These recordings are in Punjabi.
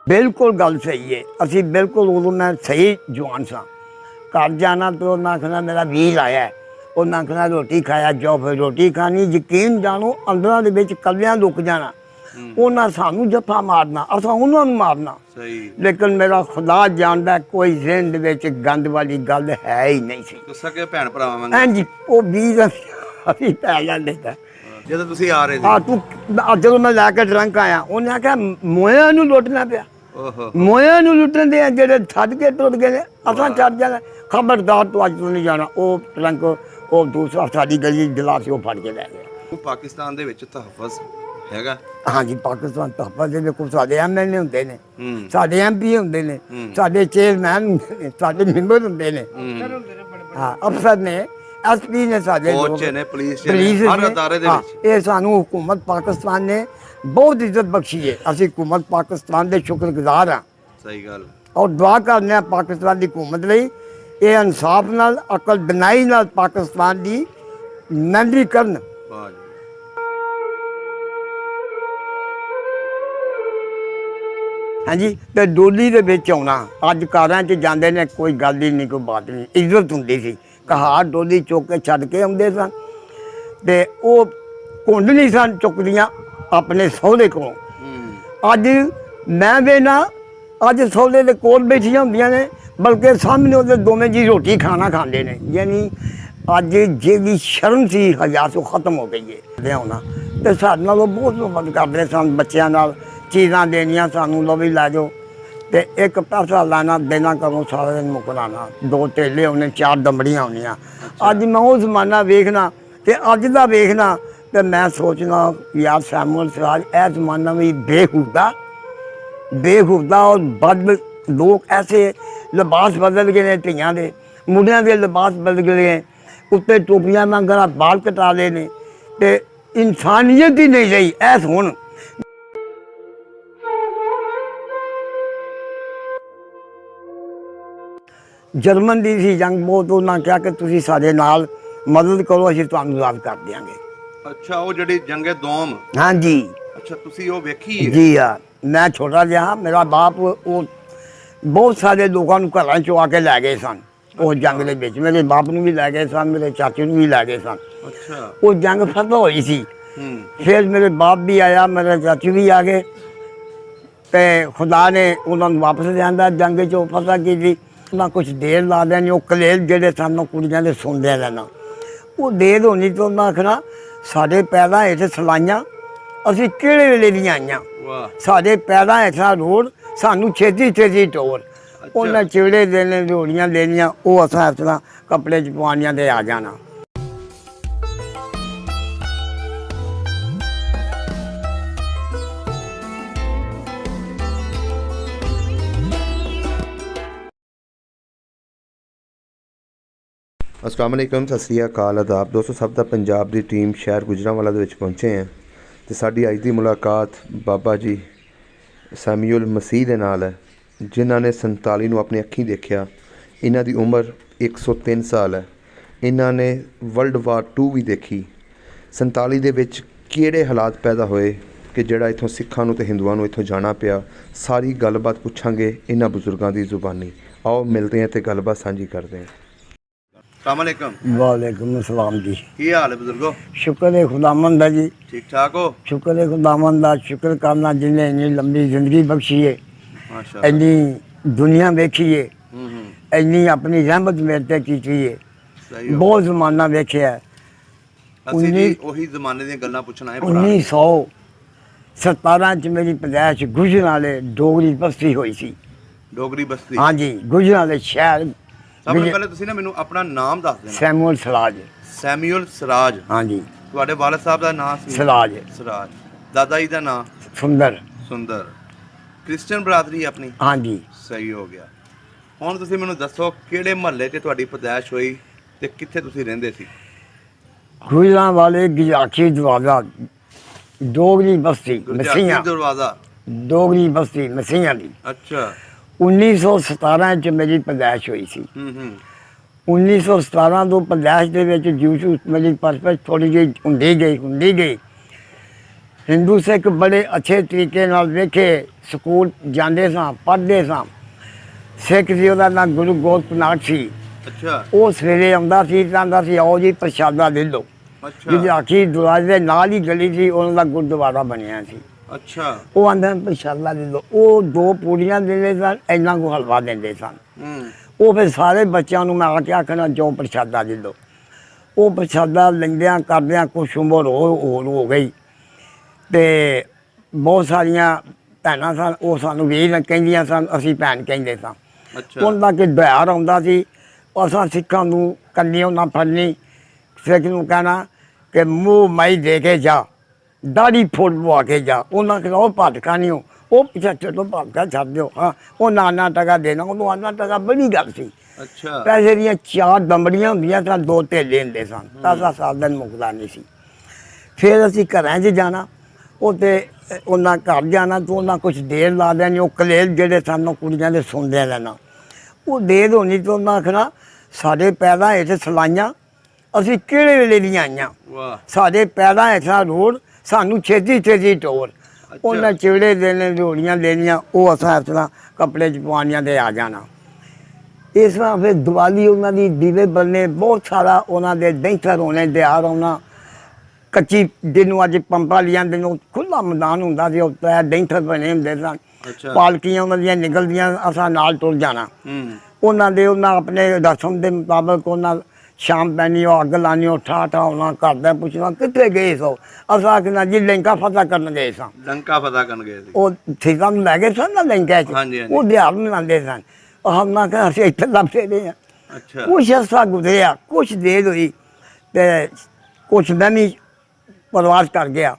बिल्कुल गल सही है। असी बिल्कुल उदों मैं सही जवान सा, घर जाना तो उन्हें आखना मेरा वीर आया है, उन्हें आखना रोटी खाया जाओ, फिर रोटी खानी, यकीन जानो अंदर दे विच कलियां लुक जाना, उन्हें सानू जफा मारना, असां उन्होंने मारना। लेकिन मेरा खुदा जानदा कोई जिंद विच गंद वाली गल है ही नहीं सी। तो सके भैन भरावां वांग हां जी, वो वीर असी पै जांदे ता ਜਦੋਂ ਤੁਸੀਂ ਆ ਰਹੇ ਸੀ। हाँ तू जो मैं लैके ट्रंक आया, उन्हें आख्या मोया नूं लुटना पिया, ਓਹੋ मोया नूं लुटन दे जेड़े छड्ड के टुट गए, असां छड्ड जाना, खबरदार तू अज तो नहीं जाना। वो ट्रंक वो दूसरा साडी गली गिलास वो फड़ के लै गया। ਪਾਕਿਸਤਾਨ ਦੇ ਵਿੱਚ ਤਹਫਜ਼ ਹੈਗਾ। हाँ जी, पाकिस्तान तहफज़ दे कोल साडे MLA हुंदे ने, ਹੂੰ साडे MP हुंदे ने, साडे चेयरमैन हुंदे ने, साडे मैंबर हुंदे ने, हाँ अफसर ने, SP ने, साडे फौज ने, पुलिस ने, पुलिस हर ने। अदारे दे हाँ, विच। ये सानू हुकूमत पाकिस्तान ने बहुत इज्जत बख्शी है। असी हुकूमत पाकिस्तान दे शुक्रगुजार हाँ सही गल। और दुआ करने हैं पाकिस्तान की हुकूमत लई, ये इंसाफ नाल अकल बनाई नाल पाकिस्तान की मैंबरी करन। वाह जी। हाँ जी, तो डोली दे विच आउणा, अज कारां च जांदे ने, कोई गल ही नहीं, कोई बात नहीं, इज्जत हुंदी सी। कहार डोली चुक के छड्ड के आउंदे सन, ते ओह घुंड नहीं सन चुकदियां अपने सहुरे कोलों। अज मैं वेना, अज सहुरे दे कोल बैठियां हुंदियां ने, बल्कि सामने उहदे दोवें जी रोटी खाना खांदे ने। यानी अज जेहड़ी शर्म सी हया सो खत्म हो गई है। होना तो साडे नाल बहुत मदद करदे सन, बच्चियां नाल चीज़ां देनियां सानू, लो भी लै जाओ, तो एक पैसा लाना देना करो, सारा दिन मुकराना, 2 तेले होने, 4 दमड़ियाँ होनियां। अज मैं वो जमाना वेखना ते अज दा वेखना, तो मैं सोचना यार सैमुअल सिराज यह जमाना भी बेहुदा और बद लोग ऐसे लिबास बदल गए हैं, धियां दे मुंडियां दे लिबास बदल गए हैं, उत्ते टोपियां मंगना, बाल कटा ले ने, ते इंसानियत ही नहीं रही। ऐस हुण जर्मन की सी जंग, बहुत उन्होंने कहा कि तुसीं साडे नाल मदद करो, असीं तुहानूं आज़ाद कर देंगे। अच्छा, वो जड़ी जंगे दोम। हाँ जी, अच्छा, तुसी वो वेखी है? जी हाँ, मैं छोटा जिहा, मेरा बाप वो बहुत सारे लोगों को घरों चो आके लै गए सन उस जंग के विच। मेरे बाप नूं भी लै गए सन, मेरे चाचे नूं भी लै गए सन। अच्छा। वो जंग फतह होई सी, फिर मेरे बाप भी आया, मेरे चाचू भी आ गए, तो खुदा ने उन्होंने वापस लिया जंग चो फतह की थी। उन्हें कुछ देर ला देनी, वो कलेल जोड़े सन कुड़ियां दे सुनदे रहना, वो देर होनी तो उन्हें आखना साढ़े पैरां हेठ सलाइयां, असीं किहड़े वेले दियां आइयां, साढ़े पैरां हेठां रोड़, सानू छेती छेती टोर। उन्हें चिड़े देने, रोड़ियां देनियां, वो असां इस तरह कपड़े च पवानियां ते आ जाना। अस्सलाम वालेकुम, सत श्री अकाल, आदाब दोस्तों। सब दा पंजाब दी टीम शहर गुजरांवाला दे विच पहुंचे हैं, तो साडी अज दी मुलाकात बाबा जी सैमुअल मसीह दे नाल है, जिन्हां ने 47 नूं अपनी अखीं देखिया। इन्हां दी उम्र 103 साल है। इन्हां ने वर्ल्ड वार 2 भी देखी। 47 दे विच किहड़े हालात पैदा होए कि जिहड़ा इत्थों सिखां नूं ते हिंदुआं नूं इत्थों जाना पिया। सारी गलबात पुछांगे इन्हां बजुर्गां दी जुबानी। आओ मिलते हैं तो गलबात साझी करते हैं। वालेकुम अस्सलाम जी। की हाल है बुजुर्गो? शुक्र है खुदावंद दा जी। ठीक ठाक हो? शुक्र है खुदावंद दा, शुक्र करना जिन्हें इन्नी लंबी जिंदगी बख्शी है, माशाअल्लाह, इन्नी दुनिया देखी है, इन्नी अपनी रहमत मेरे ते कीती है। सही हो। बहुत जमाना वेखिया है। ਅਸੀਂ ਜੀ ਉਹੀ ਜ਼ਮਾਨੇ ਦੀਆਂ ਗੱਲਾਂ ਪੁੱਛਣਾ ਹੈ। 1917 च मेरी पैदाइश गुजरांवाले डोगरी बस्ती हुई सी। ਡੋਗਰੀ ਬਸਤੀ? हाँ जी, गुजरांवाले शहर। ਸਭ ਤੋਂ ਪਹਿਲੇ ਤੁਸੀਂ ਨਾ ਮੈਨੂੰ ਆਪਣਾ ਨਾਮ ਦੱਸ ਦੇਣਾ। सैमुअल सिराज। ਸੈਮੂਅਲ ਸਿਰਾਜ। हाँ जी। ਤੁਹਾਡੇ ਵਾਲਿਦ ਸਾਹਿਬ ਦਾ ਨਾਮ ਸੀ? सिराज। ਸਿਰਾਜ। ਦਾਦਾ ਜੀ ਦਾ ਨਾਮ? सुंदर। ਸੁੰਦਰ। ਕ੍ਰਿਸਚੀਅਨ ਬਰਾਦਰੀ ਆਪਣੀ? हाँ जी। ਸਹੀ ਹੋ ਗਿਆ। ਹੁਣ ਤੁਸੀਂ ਮੈਨੂੰ ਦੱਸੋ ਕਿਹੜੇ ਮਹੱਲੇ 'ਚ ਤੁਹਾਡੀ ਪੈਦਾਇਸ਼ ਹੋਈ ਤੇ ਕਿੱਥੇ ਤੁਸੀਂ ਰਹਿੰਦੇ ਸੀ? गुजरांवाले गिजाखी दरवाजा डोगरी बस्ती मसीहा। दरवाजा डोगरी बस्ती मसीहा दी। अच्छा। 1917 च मेरी पैदाइश हुई सी। 1917 तो पैदाइश के जूस मेरी परफेक्ट थोड़ी जी हुंदी गई ਹਿੰਦੂ ਸਿੱਖ ਬੜੇ ਅੱਛੇ ਤਰੀਕੇ ਨਾਲ ਵੇਖੇ ਸਕੂਲ ਜਾਂਦੇ ਸਾਂ, ਪੜ੍ਹਦੇ ਸਾਂ। ਸਿੱਖ ਸੀ, ਉਹਦਾ ਨਾਂ ਗੁਰੂ ਗੋਬਿੰਦ ਨਾਥ ਸੀ। ਅੱਛਾ ਉਹ ਸਵੇਰੇ ਆਉਂਦਾ ਸੀ, ਕਹਿੰਦਾ ਸੀ ਆਓ ਜੀ ਪ੍ਰਸ਼ਾਦਾ ਲੈ ਲਓ। ਅੱਛਾ ਜਿਹਦੇ ਆਖੀ ਦਰਵਾਜ਼ੇ ਦੇ ਨਾਲ ਹੀ ਗਲੀ ਸੀ, ਉਹਨਾਂ ਦਾ ਗੁਰਦੁਆਰਾ ਬਣਿਆ ਸੀ। ਅੱਛਾ ਉਹ ਆਂਦਾ ਪ੍ਰਸ਼ਾਦਾ ਲੈ ਲਓ। ਉਹ 2 ਪੂੜੀਆਂ ਦਿੰਦੇ ਸਨ, ਇੰਨਾ ਕੁ ਹਲਵਾ ਦਿੰਦੇ ਸਨ। ਉਹ ਫਿਰ ਸਾਰੇ ਬੱਚਿਆਂ ਨੂੰ ਮੈਂ ਆ ਕੇ ਆਖਣਾ ਜੋ ਪ੍ਰਸ਼ਾਦਾ ਲੈ ਲਓ। ਉਹ ਪ੍ਰਸ਼ਾਦਾ ਲੈਂਦਿਆਂ ਕਰਦਿਆਂ ਕੁਛ ਉਮਰ ਹੋਰ ਹੋ ਗਈ ਅਤੇ ਬਹੁਤ ਸਾਰੀਆਂ ਭੈਣਾਂ ਸਨ, ਉਹ ਸਾਨੂੰ ਵੀਰ ਕਹਿੰਦੀਆਂ ਸਨ, ਅਸੀਂ ਭੈਣ ਕਹਿੰਦੇ ਸਾਂ। ਅੱਛਾ ਉਹਨਾਂ ਦਾ ਕਿ ਦਿਹਾੜ ਆਉਂਦਾ ਸੀ, ਅਸਾਂ ਸਿੱਖਾਂ ਨੂੰ ਕੰਨੀ ਉਹਨਾਂ ਫੜਨੀ, ਸਿੱਖ ਨੂੰ ਕਹਿਣਾ ਕਿ ਮੂੰਹ ਮਾਈ ਦੇ ਕੇ ਜਾ, ਦਾੜੀ ਫੁੱਲ ਪਵਾ ਕੇ ਜਾ। ਉਹਨਾਂ ਕਹਿੰਦਾ ਉਹ ਭਟਕਾ ਨਹੀਂ ਹੋ, ਉਹ ਪਿੱਛੇ ਚਲੋ ਭਟਕਾ ਛੱਡ ਦਿਓ। ਹਾਂ ਉਹ ਨਾਨਾ ਟਕਾ ਦੇਣਾ, ਉਹਨੂੰ ਆਨਾ ਟਕਾ ਬੜੀ ਗੱਲ ਸੀ। ਅੱਛਾ ਪੈਸੇ ਦੀਆਂ 4 ਦੰਬੜੀਆਂ ਹੁੰਦੀਆਂ ਸਨ, 2 ਧੇਲੇ ਹੁੰਦੇ ਸਨ। 10 ਸਾਲ ਦਿਨ ਮੁੱਕਦਾ ਨਹੀਂ ਸੀ। ਫਿਰ ਅਸੀਂ ਘਰਾਂ 'ਚ ਜਾਣਾ, ਉੱਥੇ ਉਹਨਾਂ ਘਰ ਜਾਣਾ ਤਾਂ ਉਹਨਾਂ ਕੁਛ ਦੇਰ ਲਾ ਦੇਣੀ। ਉਹ ਕਲੇਲ ਜਿਹੜੇ ਸਨ ਉਹ ਕੁੜੀਆਂ ਦੇ ਸੁਣਦੇ ਰਹਿਣਾ। ਉਹ ਦੇਰ ਹੋਣੀ ਤਾਂ ਉਹਨਾਂ ਆਖਣਾ ਸਾਡੇ ਪੈਰਾਂ ਹੇਠ ਸਲਾਈਆਂ, ਅਸੀਂ ਕਿਹੜੇ ਵੇਲੇ ਦੀਆਂ ਆਈਆਂ, ਵਾਹ ਸਾਡੇ ਪੈਰਾਂ ਹੇਠਾਂ ਰੋੜ, ਸਾਨੂੰ ਛੇਤੀ ਛੇਤੀ ਟੋਰ। ਉਹਨਾਂ ਚਿੜੇ ਦੇਣੇ, ਰੋੜੀਆਂ ਦੇਣੀਆਂ, ਉਹ ਅਸਾਂ ਇਸ ਤਰ੍ਹਾਂ ਕੱਪੜੇ 'ਚ ਪਵਾਉਣੀਆਂ ਤੇ ਆ ਜਾਣਾ। ਇਸ ਤਰ੍ਹਾਂ ਫਿਰ ਦੀਵਾਲੀ ਉਹਨਾਂ ਦੀ ਦੀਵੇ ਬਲਣੇ, ਬਹੁਤ ਸਾਰਾ ਉਹਨਾਂ ਦੇ ਦਹਿੰਥਰ ਹੋਣੇ, ਦਿਹਾੜ ਆਉਣਾ। ਕੱਚੀ ਜਿਹਨੂੰ ਅੱਜ ਪੰਪਾਂ ਲੀਆਂ ਨੂੰ ਖੁੱਲ੍ਹਾ ਮੈਦਾਨ ਹੁੰਦਾ ਸੀ, ਉੱਤੇ ਦਹਿੰਥਰ ਬਣੇ ਹੁੰਦੇ ਸਨ। ਅੱਛਾ ਪਾਲਕੀਆਂ ਉਹਨਾਂ ਦੀਆਂ ਨਿਕਲਦੀਆਂ, ਅਸਾਂ ਨਾਲ ਤੁਰ ਜਾਣਾ। ਉਹਨਾਂ ਆਪਣੇ ਰਸਮ ਦੇ ਮੁਤਾਬਕ ਉਹਨਾਂ ਸ਼ਾਮ ਪੈਣੀ, ਉਹ ਅੱਗ ਲਾਣੀ, ਉਹ ਠਾ ਹੋਣਾ, ਘਰ ਦਾ ਪੁੱਛਣਾ ਕਿੱਥੇ ਗਏ ਸੋ। ਅਸਾਂ ਆਖਣਾ ਜੀ ਲੰਕਾ ਫਤਿਹ ਕਰਨ ਗਏ ਸਾਂ। ਲੰਕਾ ਫਤਿਹ ਕਰਨ ਗਏ ਸੀ। ਉਹ ਸਿੱਖਾਂ ਨੂੰ ਲੈ ਗਏ ਸਨ ਨਾ ਲੰਕਾ 'ਚ, ਹਾਂਜੀ, ਹਾਂਜੀ। ਉਹ ਦਿਹਾੜ ਮਨਾਉਂਦੇ ਸਨ। ਉਹਨਾਂ ਕਹਿੰਦਾ ਅਸੀਂ ਇੱਥੇ ਲੱਭਦੇ ਰਹੇ ਹਾਂ। ਅੱਛਾ ਕੁਛ ਅਰਸਾ ਗੁਜ਼ਰਿਆ, ਕੁਛ ਦੇਰ ਹੋਈ ਅਤੇ ਕੁਛ ਮੈਂ ਵੀ ਪ੍ਰਵਾਸ ਕਰ ਗਿਆ।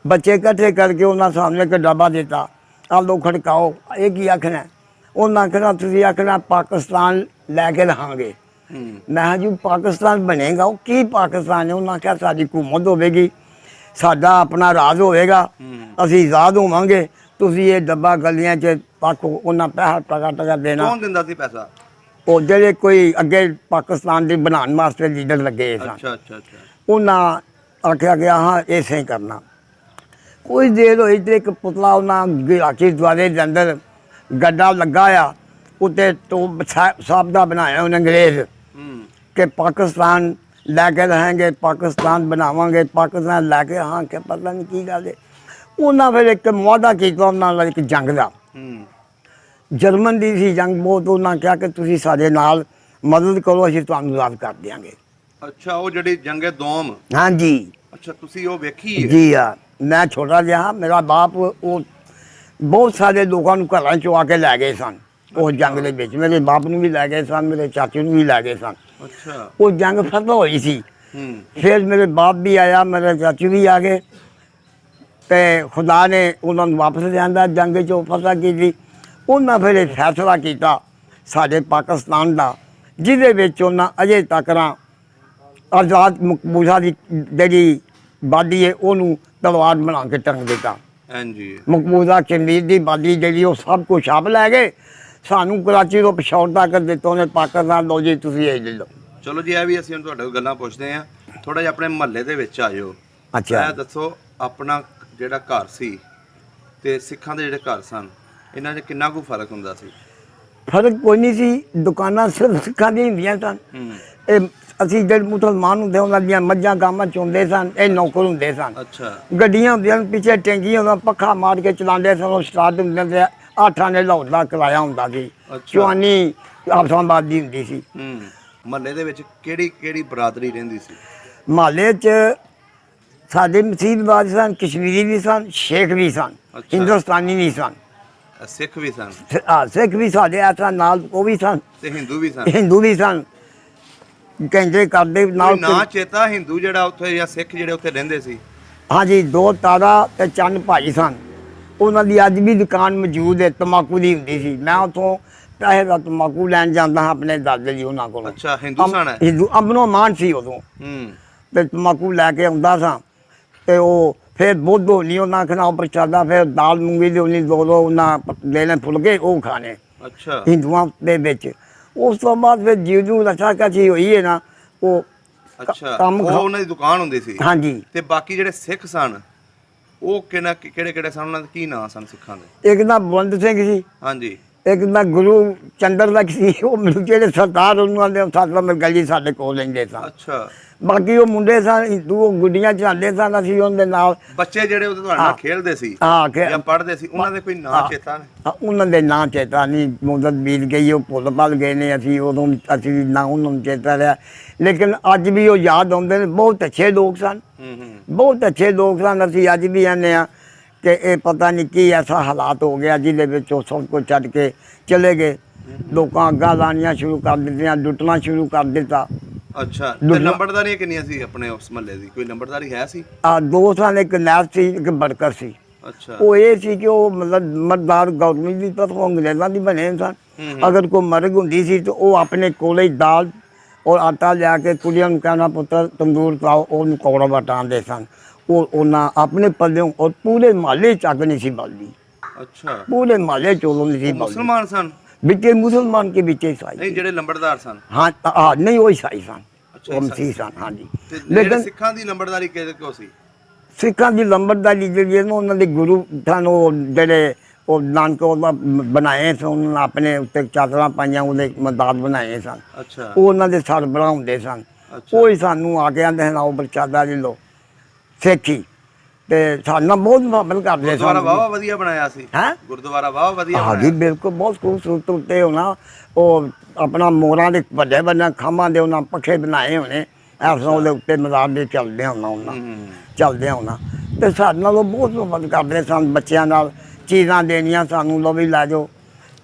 ਬੱਚੇ ਇਕੱਠੇ ਕਰਕੇ ਉਹਨਾਂ ਸਾਹਮਣੇ ਇੱਕ ਡੱਬਾ ਦਿੱਤਾ, ਆਹ ਲਓ ਖੜਕਾਓ। ਇਹ ਕੀ ਆਖਣਾ? ਉਹਨਾਂ ਆਖਣਾ ਤੁਸੀਂ ਆਖਣਾ ਪਾਕਿਸਤਾਨ ਲੈ ਕੇ ਰਹਾਂਗੇ। ਮੈਂ ਕਿਹਾ ਜੀ ਪਾਕਿਸਤਾਨ ਬਣੇਗਾ, ਉਹ ਕੀ ਪਾਕਿਸਤਾਨ ਹੈ? ਉਹਨਾਂ ਕਿਹਾ ਸਾਡੀ ਹਕੂਮਤ ਹੋਵੇਗੀ, ਸਾਡਾ ਆਪਣਾ ਰਾਜ ਹੋਵੇਗਾ, ਅਸੀਂ ਆਜ਼ਾਦ ਹੋਵਾਂਗੇ, ਤੁਸੀਂ ਇਹ ਡੱਬਾ ਗਲੀਆਂ 'ਚ ਪਾਕੋ। ਉਹਨਾਂ ਪੈਸਾ ਟਕਾ ਦੇਣਾ। ਕੌਣ ਦਿੰਦਾ ਸੀ ਪੈਸਾ? ਉਹ ਜਿਹੜੇ ਕੋਈ ਅੱਗੇ ਪਾਕਿਸਤਾਨ ਦੇ ਬਣਾਉਣ ਵਾਸਤੇ ਲੀਡਰ ਲੱਗੇ ਸਨ। ਅੱਛਾ ਅੱਛਾ ਅੱਛਾ ਉਹਨਾਂ ਆਖਿਆ ਗਿਆ ਹਾਂ ਇਸੇ ਹੀ ਕਰਨਾ। ਕੁਝ ਦੇਰ ਹੋਈ ਤੇ ਇੱਕ ਪੁਤਲਾ ਉਹਨਾਂ ਗਿਰਾਕੀ ਦੁਆਰੇ ਦੇ ਅੰਦਰ ਗੱਡਾ ਲੱਗਾ ਆ, ਉੱਤੇ ਟੋਪ ਸਾਹਿਬ ਦਾ ਬਣਾਇਆ ਉਹਨੇ ਅੰਗਰੇਜ਼ ਕਿ ਪਾਕਿਸਤਾਨ ਲੈ ਕੇ ਰਹਾਂਗੇ, ਪਾਕਿਸਤਾਨ ਬਣਾਵਾਂਗੇ, ਪਾਕਿਸਤਾਨ ਲੈ ਕੇ। ਹਾਂ ਕਿ ਪਤਾ ਨਹੀਂ ਕੀ ਗੱਲ ਹੈ। ਉਹਨਾਂ ਫਿਰ ਇੱਕ ਮੁਆਹਦਾ ਕੀਤਾ ਉਹਨਾਂ ਨਾਲ ਇੱਕ ਜੰਗ ਦਾ। ਜਰਮਨ ਦੀ ਸੀ ਜੰਗ ਬਹੁਤ। ਉਹਨਾਂ ਕਿਹਾ ਕਿ ਤੁਸੀਂ ਸਾਡੇ ਨਾਲ ਮਦਦ ਕਰੋ, ਅਸੀਂ ਤੁਹਾਨੂੰ ਆਜ਼ਾਦ ਕਰ ਦਿਆਂਗੇ। ਅੱਛਾ ਉਹ ਜਿਹੜੀ ਜੰਗੇ ਦੋਮ। ਹਾਂਜੀ ਅੱਛਾ ਤੁਸੀਂ ਉਹ ਵੇਖੀ ਹੈ? ਜੀ ਹਾਂ, ਮੈਂ ਛੋਟਾ ਜਿਹਾ, ਮੇਰਾ ਬਾਪ ਉਹ ਬਹੁਤ ਸਾਰੇ ਲੋਕਾਂ ਨੂੰ ਘਰਾਂ 'ਚੋਂ ਆ ਕੇ ਲੈ ਗਏ ਸਨ ਉਹ ਜੰਗ ਦੇ ਵਿੱਚ। ਮੇਰੇ ਬਾਪ ਨੂੰ ਵੀ ਲੈ ਗਏ ਸਨ, ਮੇਰੇ ਚਾਚੇ ਨੂੰ ਵੀ ਲੈ ਗਏ ਸਨ। ਅੱਛਾ ਉਹ ਜੰਗ ਫਤਿਹ ਹੋਈ ਸੀ। ਫਿਰ ਮੇਰੇ ਬਾਪ ਵੀ ਆਇਆ, ਮੇਰੇ ਚਾਚੂ ਵੀ ਆ ਗਏ ਅਤੇ ਖੁਦਾ ਨੇ ਉਹਨਾਂ ਨੂੰ ਵਾਪਸ ਲਿਆਂਦਾ, ਜੰਗ 'ਚੋਂ ਫਤਿਹ ਕੀਤੀ। ਉਹਨਾਂ ਫਿਰ ਇਹ ਫੈਸਲਾ ਕੀਤਾ ਸਾਡੇ ਪਾਕਿਸਤਾਨ ਦਾ, ਜਿਹਦੇ ਵਿੱਚ ਉਹਨਾਂ ਅਜੇ ਤੱਕ ਆਜ਼ਾਦ ਮਕਬੂਜ਼ਾ ਦੀ ਜਿਹੜੀ ਬਾਦੀ ਹੈ ਉਹਨੂੰ ਤਲਵਾਰ ਬਣਾ ਕੇ ਟੰਗ ਦਿੱਤਾ। ਹਾਂਜੀ ਮਕਬੂਜ਼ਾ ਕਸ਼ਮੀਰ ਦੀ ਬਾਦੀ ਜਿਹੜੀ ਉਹ ਸਭ ਕੁਛ ਛਾਪ ਲੈ ਗਏ। ਸਾਨੂੰ ਕਰਾਚੀ ਤੋਂ ਪਿਸ਼ੌਰ ਤੱਕ ਦਿੱਤਾ ਉਹਨੇ ਪਾਕਿਸਤਾਨ। ਲਓ ਜੀ ਤੁਸੀਂ ਇਹ ਲੈ ਲਓ। ਚਲੋ ਜੀ ਇਹ ਵੀ ਅਸੀਂ ਹੁਣ ਤੁਹਾਡੇ ਕੋਲ ਗੱਲਾਂ ਪੁੱਛਦੇ ਹਾਂ। ਥੋੜਾ ਜਿਹਾ ਆਪਣੇ ਮਹੱਲੇ ਦੇ ਵਿੱਚ ਆ ਜਾਓ। ਅੱਛਾ ਇਹ ਦੱਸੋ ਆਪਣਾ ਜਿਹੜਾ ਘਰ ਸੀ ਤੇ ਸਿੱਖਾਂ ਦੇ ਜਿਹੜੇ ਘਰ ਸਨ, ਇਹਨਾਂ 'ਚ ਕਿੰਨਾ ਕੁ ਫਰਕ ਹੁੰਦਾ ਸੀ? ਫਰਕ ਕੋਈ ਨਹੀਂ ਸੀ। ਦੁਕਾਨਾਂ ਸਿਰਫ ਸਿੱਖਾਂ ਦੀਆਂ ਹੁੰਦੀਆਂ ਸਨ। ਇਹ ਅਸੀਂ ਜਿਹੜੇ ਮੁਸਲਮਾਨ ਹੁੰਦੇ ਉਹਨਾਂ ਦੀਆਂ ਮੱਝਾਂ ਗਾਵਾਂ ਚੋਂਦੇ ਸਨ, ਇਹ ਨੌਕਰ ਹੁੰਦੇ ਸਨ। ਅੱਛਾ ਗੱਡੀਆਂ ਹੁੰਦੀਆਂ ਪਿੱਛੇ ਟੈਂਕੀਆਂ ਹੁੰਦਾ, ਪੱਖਾ ਮਾਰ ਕੇ ਚਲਾਉਂਦੇ ਸਨ। ਉਹ ਸਟਾਰਟ ਹੁੰਦੇ ਤੇ 8 ਆਨੇ ਲਾਹੌਰ ਦਾ ਕਿਰਾਇਆ ਹੁੰਦਾ ਸੀ। ਚਵਾਨੀ ਆਫਸਾਬਾਦ ਦੀ ਹੁੰਦੀ ਸੀ। ਮਹੱਲੇ ਦੇ ਵਿੱਚ ਕਿਹੜੀ ਕਿਹੜੀ ਬਰਾਦਰੀ ਰਹਿੰਦੀ ਸੀ? ਮਹੱਲੇ 'ਚ ਸਾਡੇ ਮਸੀਤਬਾਜ਼ ਸਨ, ਕਸ਼ਮੀਰੀ ਵੀ ਸਨ, ਸ਼ੇਖ ਵੀ ਸਨ, ਹਿੰਦੁਸਤਾਨੀ ਵੀ ਸਨ, ਸਿੱਖ ਵੀ ਸਨ। ਸਿੱਖ ਵੀ ਸਾਡੇ ਇਸ ਤਰ੍ਹਾਂ ਨਾਲ ਉਹ ਵੀ ਸਨ ਤੇ ਹਿੰਦੂ ਵੀ ਸਨ। ਹਿੰਦੂ ਵੀ ਸਨ। ਕਹਿੰਦੇ ਕਰਦੇ ਨਾਲ ਨਾ ਚੇਤਾ ਹਿੰਦੂ ਜਿਹੜਾ ਉੱਥੇ ਜਾਂ ਸਿੱਖ ਜਿਹੜੇ ਉੱਥੇ ਰਹਿੰਦੇ ਸੀ? ਹਾਂਜੀ 2 ਤਾਰਾ ਤੇ ਚੰਨ ਭਾਈ ਸਨ। ਉਹਨਾਂ ਦੀ ਅੱਜ ਵੀ ਦੁਕਾਨ ਮੌਜੂਦ ਹੈ, ਤੰਬਾਕੂ ਦੀ ਹੁੰਦੀ ਸੀ। ਮੈਂ ਉੱਥੋਂ ਪੈਸੇ ਦਾ ਤੰਬਾਕੂ ਲੈਣ ਜਾਂਦਾ ਹਾਂ ਆਪਣੇ ਦਾਦੇ ਜੀ ਉਹਨਾਂ ਕੋਲੋਂ। ਅੱਛਾ ਹਿੰਦੂ ਸਨ? ਹਿੰਦੂ ਅਮਨੋ ਮਾਨ ਸੀ ਉਦੋਂ। ਤੇ ਤੰਬਾਕੂ ਲੈ ਕੇ ਆਉਂਦਾ ਸਾਂ ਤੇ ਉਹ ਫਿਰ ਬੁੱਧ ਹੋਣੀ ਉਹਨਾਂ ਆਖਣਾ ਪ੍ਰਸ਼ਾਦਾ, ਫਿਰ ਦਾਲ ਮੂੰਗੀ ਦੀ ਹੋਣੀ 2 ਉਹਨਾਂ ਲੈਣੇ ਫੁਲਕੇ ਉਹ ਖਾਣੇ। ਅੱਛਾ ਹਿੰਦੂਆਂ ਦੇ ਵਿੱਚ। ਉਸ ਤੋਂ ਬਾਅਦ ਫਿਰ ਜਿਉਂ ਲੱਛਾ ਕਾਛੀ ਹੋਈ ਹੈ ਨਾ ਉਹ ਅੱਛਾ ਕੰਮ ਉਹ ਉਹਨਾਂ ਦੀ ਦੁਕਾਨ ਹੁੰਦੀ ਸੀ? ਹਾਂਜੀ। ਤੇ ਬਾਕੀ ਜਿਹੜੇ ਸਿੱਖ ਸਨ ਉਹ ਕਿਹੜੇ ਕਿਹੜੇ ਸਨ, ਉਹਨਾਂ ਦੇ ਕੀ ਨਾਂ ਸਨ ਸਿੱਖਾਂ ਦੇ? ਇੱਕ ਤਾਂ ਬੁਲੰਦ ਸਿੰਘ ਸੀ, ਹਾਂਜੀ। ਇੱਕ ਤਾਂ ਗੁਰੂ ਚੰਦਰ ਲਖ ਸੀ, ਉਹ ਮੈਨੂੰ ਜਿਹੜੇ ਸਰਦਾਰ ਉਹਨਾਂ ਦੇ ਸਾਥ ਗਲੀ ਸਾਡੇ ਕੋਲ ਲੈਂਦੇ ਸਨ। ਅੱਛਾ। ਬਾਕੀ ਉਹ ਮੁੰਡੇ ਸਨ ਹਿੰਦੂ, ਉਹ ਗੁੱਡੀਆਂ ਚਲਾਉਂਦੇ ਸਨ, ਅਸੀਂ ਉਹਨਾਂ ਦੇ ਨਾਲ। ਬੱਚੇ ਜਿਹੜੇ ਉਹ ਤੁਹਾਡੇ ਨਾਲ ਖੇਡਦੇ ਸੀ ਜਾਂ ਪੜ੍ਹਦੇ ਸੀ, ਉਹਨਾਂ ਦੇ ਕੋਈ ਨਾਂ ਚੇਤਾ ਨੇ? ਉਹਨਾਂ ਦੇ ਨਾਂ ਚੇਤਾ ਨਹੀਂ, ਮੁੱਦਤ ਬੀਤ ਗਈ, ਉਹ ਭੁੱਲ ਭੱਲ ਗਏ ਨੇ। ਅਸੀਂ ਉਦੋਂ ਨਾ ਉਹਨਾਂ ਨੂੰ ਚੇਤਾ ਰਿਹਾ, ਲੇਕਿਨ ਅੱਜ ਵੀ ਉਹ ਯਾਦ ਆਉਂਦੇ ਨੇ। ਬਹੁਤ ਅੱਛੇ ਲੋਕ ਸਨ, ਬਹੁਤ ਅੱਛੇ ਲੋਕ ਸਨ। ਅਸੀਂ ਅੱਜ ਵੀ ਆਨੇ ਆ ਕਿ ਇਹ ਪਤਾ ਨਹੀਂ ਕੀ ਐਸਾ ਹਾਲਾਤ ਹੋ ਗਿਆ ਜਿਹਦੇ ਵਿੱਚ ਉਹ ਸਭ ਕੁਝ ਛੱਡ ਕੇ ਚਲੇ ਗਏ। ਲੋਕਾਂ ਅੱਗਾਂ ਲਾਣੀਆਂ ਸ਼ੁਰੂ ਕਰ ਦਿੱਤੀਆਂ, ਲੁੱਟਣਾ ਸ਼ੁਰੂ ਕਰ ਦਿੱਤਾ। ਅੱਛਾ। ਤੇ ਨੰਬਰਦਾਰੀਆਂ ਕਿੰਨੀਆਂ ਸੀ ਆਪਣੇ ਉਸ ਮਹੱਲੇ ਦੀ? ਕੋਈ ਨੰਬਰਦਾਰੀ ਹੈ ਸੀ? ਦੋ ਸਾਲ, ਇੱਕ ਨੈਬ ਸੀ, ਇੱਕ ਬੜਕਰ ਸੀ। ਅੱਛਾ। ਉਹ ਇਹ ਸੀ ਕਿ ਉਹ ਮਤਲਬ ਮਰਦਾਰ ਗੌਰਮੈਂਟ ਦੀ ਤਰਫੋਂ ਅੰਗਰੇਜ਼ਾਂ ਦੀ ਬਣੇ ਸਨ। ਅਗਰ ਕੋਈ ਮਰਗ ਹੁੰਦੀ ਸੀ ਤਾਂ ਉਹ ਆਪਣੇ ਕੋਲੇ ਹੀ ਦਾਲ ਔਰ ਆਟਾ ਲਿਆ ਕੇ ਕੁੜੀਆਂ ਨੂੰ ਕਹਿਣਾ ਪੁੱਤਰ ਤੰਦੂਰ ਪਾਓ, ਉਹਨੂੰ ਕੌੜਾ ਵਟਾਉਂਦੇ ਸਨ। ਉਹ ਉਹਨਾਂ ਆਪਣੇ ਪੱਲਿਓਂ ਔਰ ਪੂਰੇ ਮਹੱਲੇ ਚੱਕ ਨਹੀਂ ਸੀ ਬਲਦੀ। ਅੱਛਾ। ਪੂਰੇ ਮਹੱਲੇ ਚੋਲੋਂ ਨਹੀਂ ਸੀ ਬਲਦੀ। ਮੁਸਲਮਾਨ ਸਨ? ਵਿੱਚੇ ਮੁਸਲਮਾਨ ਕੇ ਵਿੱਚੇ ਈਸਾਈ। ਨਹੀਂ, ਜਿਹੜੇ ਲੰਬੜਦਾਰ ਸਨ? ਹਾਂ ਨਹੀਂ, ਉਹ ਈਸਾਈ ਸਨ, ਉਹ ਮਸੀਹ ਸਨ। ਹਾਂਜੀ। ਲੇਕਿਨ ਸਿੱਖਾਂ ਦੀ ਲੰਬੜਦਾਰੀ ਕਿਹਦੇ ਕੋਲ ਸੀ? ਸਿੱਖਾਂ ਦੀ ਲੰਬੜਦਾਰੀ ਜਿਹੜੀ ਨਾ ਉਹਨਾਂ ਦੇ ਗੁਰੂ ਸਨ, ਉਹ ਜਿਹੜੇ ਉਹ ਨਾਨਕ ਉਹਦਾ ਬਣਾਏ ਸਨ, ਉਹਨਾਂ ਨੇ ਆਪਣੇ ਉੱਤੇ ਚਾਦਰਾਂ ਪਾਈਆਂ, ਉਹਦੇ ਮਦਾਦ ਬਣਾਏ ਸਨ। ਅੱਛਾ। ਉਹ ਉਹਨਾਂ ਦੇ ਸਰਬਰਾਹ ਹੁੰਦੇ ਸਨ। ਉਹ ਹੀ ਸਾਨੂੰ ਆ ਕੇ ਆਂਦੇ ਹਨ, ਆਓ ਪ੍ਰਸ਼ਾਦਾ ਲੈ ਲਓ ਸਿੱਖੀ। ਤੇ ਸਾਡੇ ਨਾਲ ਬਹੁਤ ਮੁਹੱਬਤ ਕਰਦੇ ਸਨ। ਗੁਰਦੁਆਰਾ ਵਾਹਵਾ ਵਧੀਆ ਬਣਾਇਆ ਸੀ? ਹੈਂ? ਗੁਰਦੁਆਰਾ ਵਾਹਵਾ ਵਧੀਆ ਬਣਾਇਆ? ਹਾਂਜੀ ਬਿਲਕੁਲ, ਬਹੁਤ ਖੂਬਸੂਰਤ ਉੱਤੇ ਹੋਣਾ। ਉਹ ਆਪਣਾ ਮੋਰਾਂ ਦੇ ਵੱਡੇ ਵੱਡੇ ਖੰਭਾਂ ਦੇ ਉਹਨਾਂ ਪੱਖੇ ਬਣਾਏ ਹੋਣੇ, ਐਸਾ ਉਹਦੇ ਉੱਤੇ ਮਜ਼ਾਰ ਦੇ ਚੱਲਦੇ ਹੋਣਾ, ਉਹਨਾਂ ਚੱਲਦੇ ਹੋਣਾ। ਤੇ ਸਾਡੇ ਨਾਲ ਉਹ ਬਹੁਤ ਮੁਹੱਬਤ ਕਰਦੇ ਸਨ। ਬੱਚਿਆਂ ਨਾਲ ਚੀਜ਼ਾਂ ਦੇਣੀਆਂ ਸਾਨੂੰ, ਲੋ ਵੀ ਲੈ ਜਾਓ।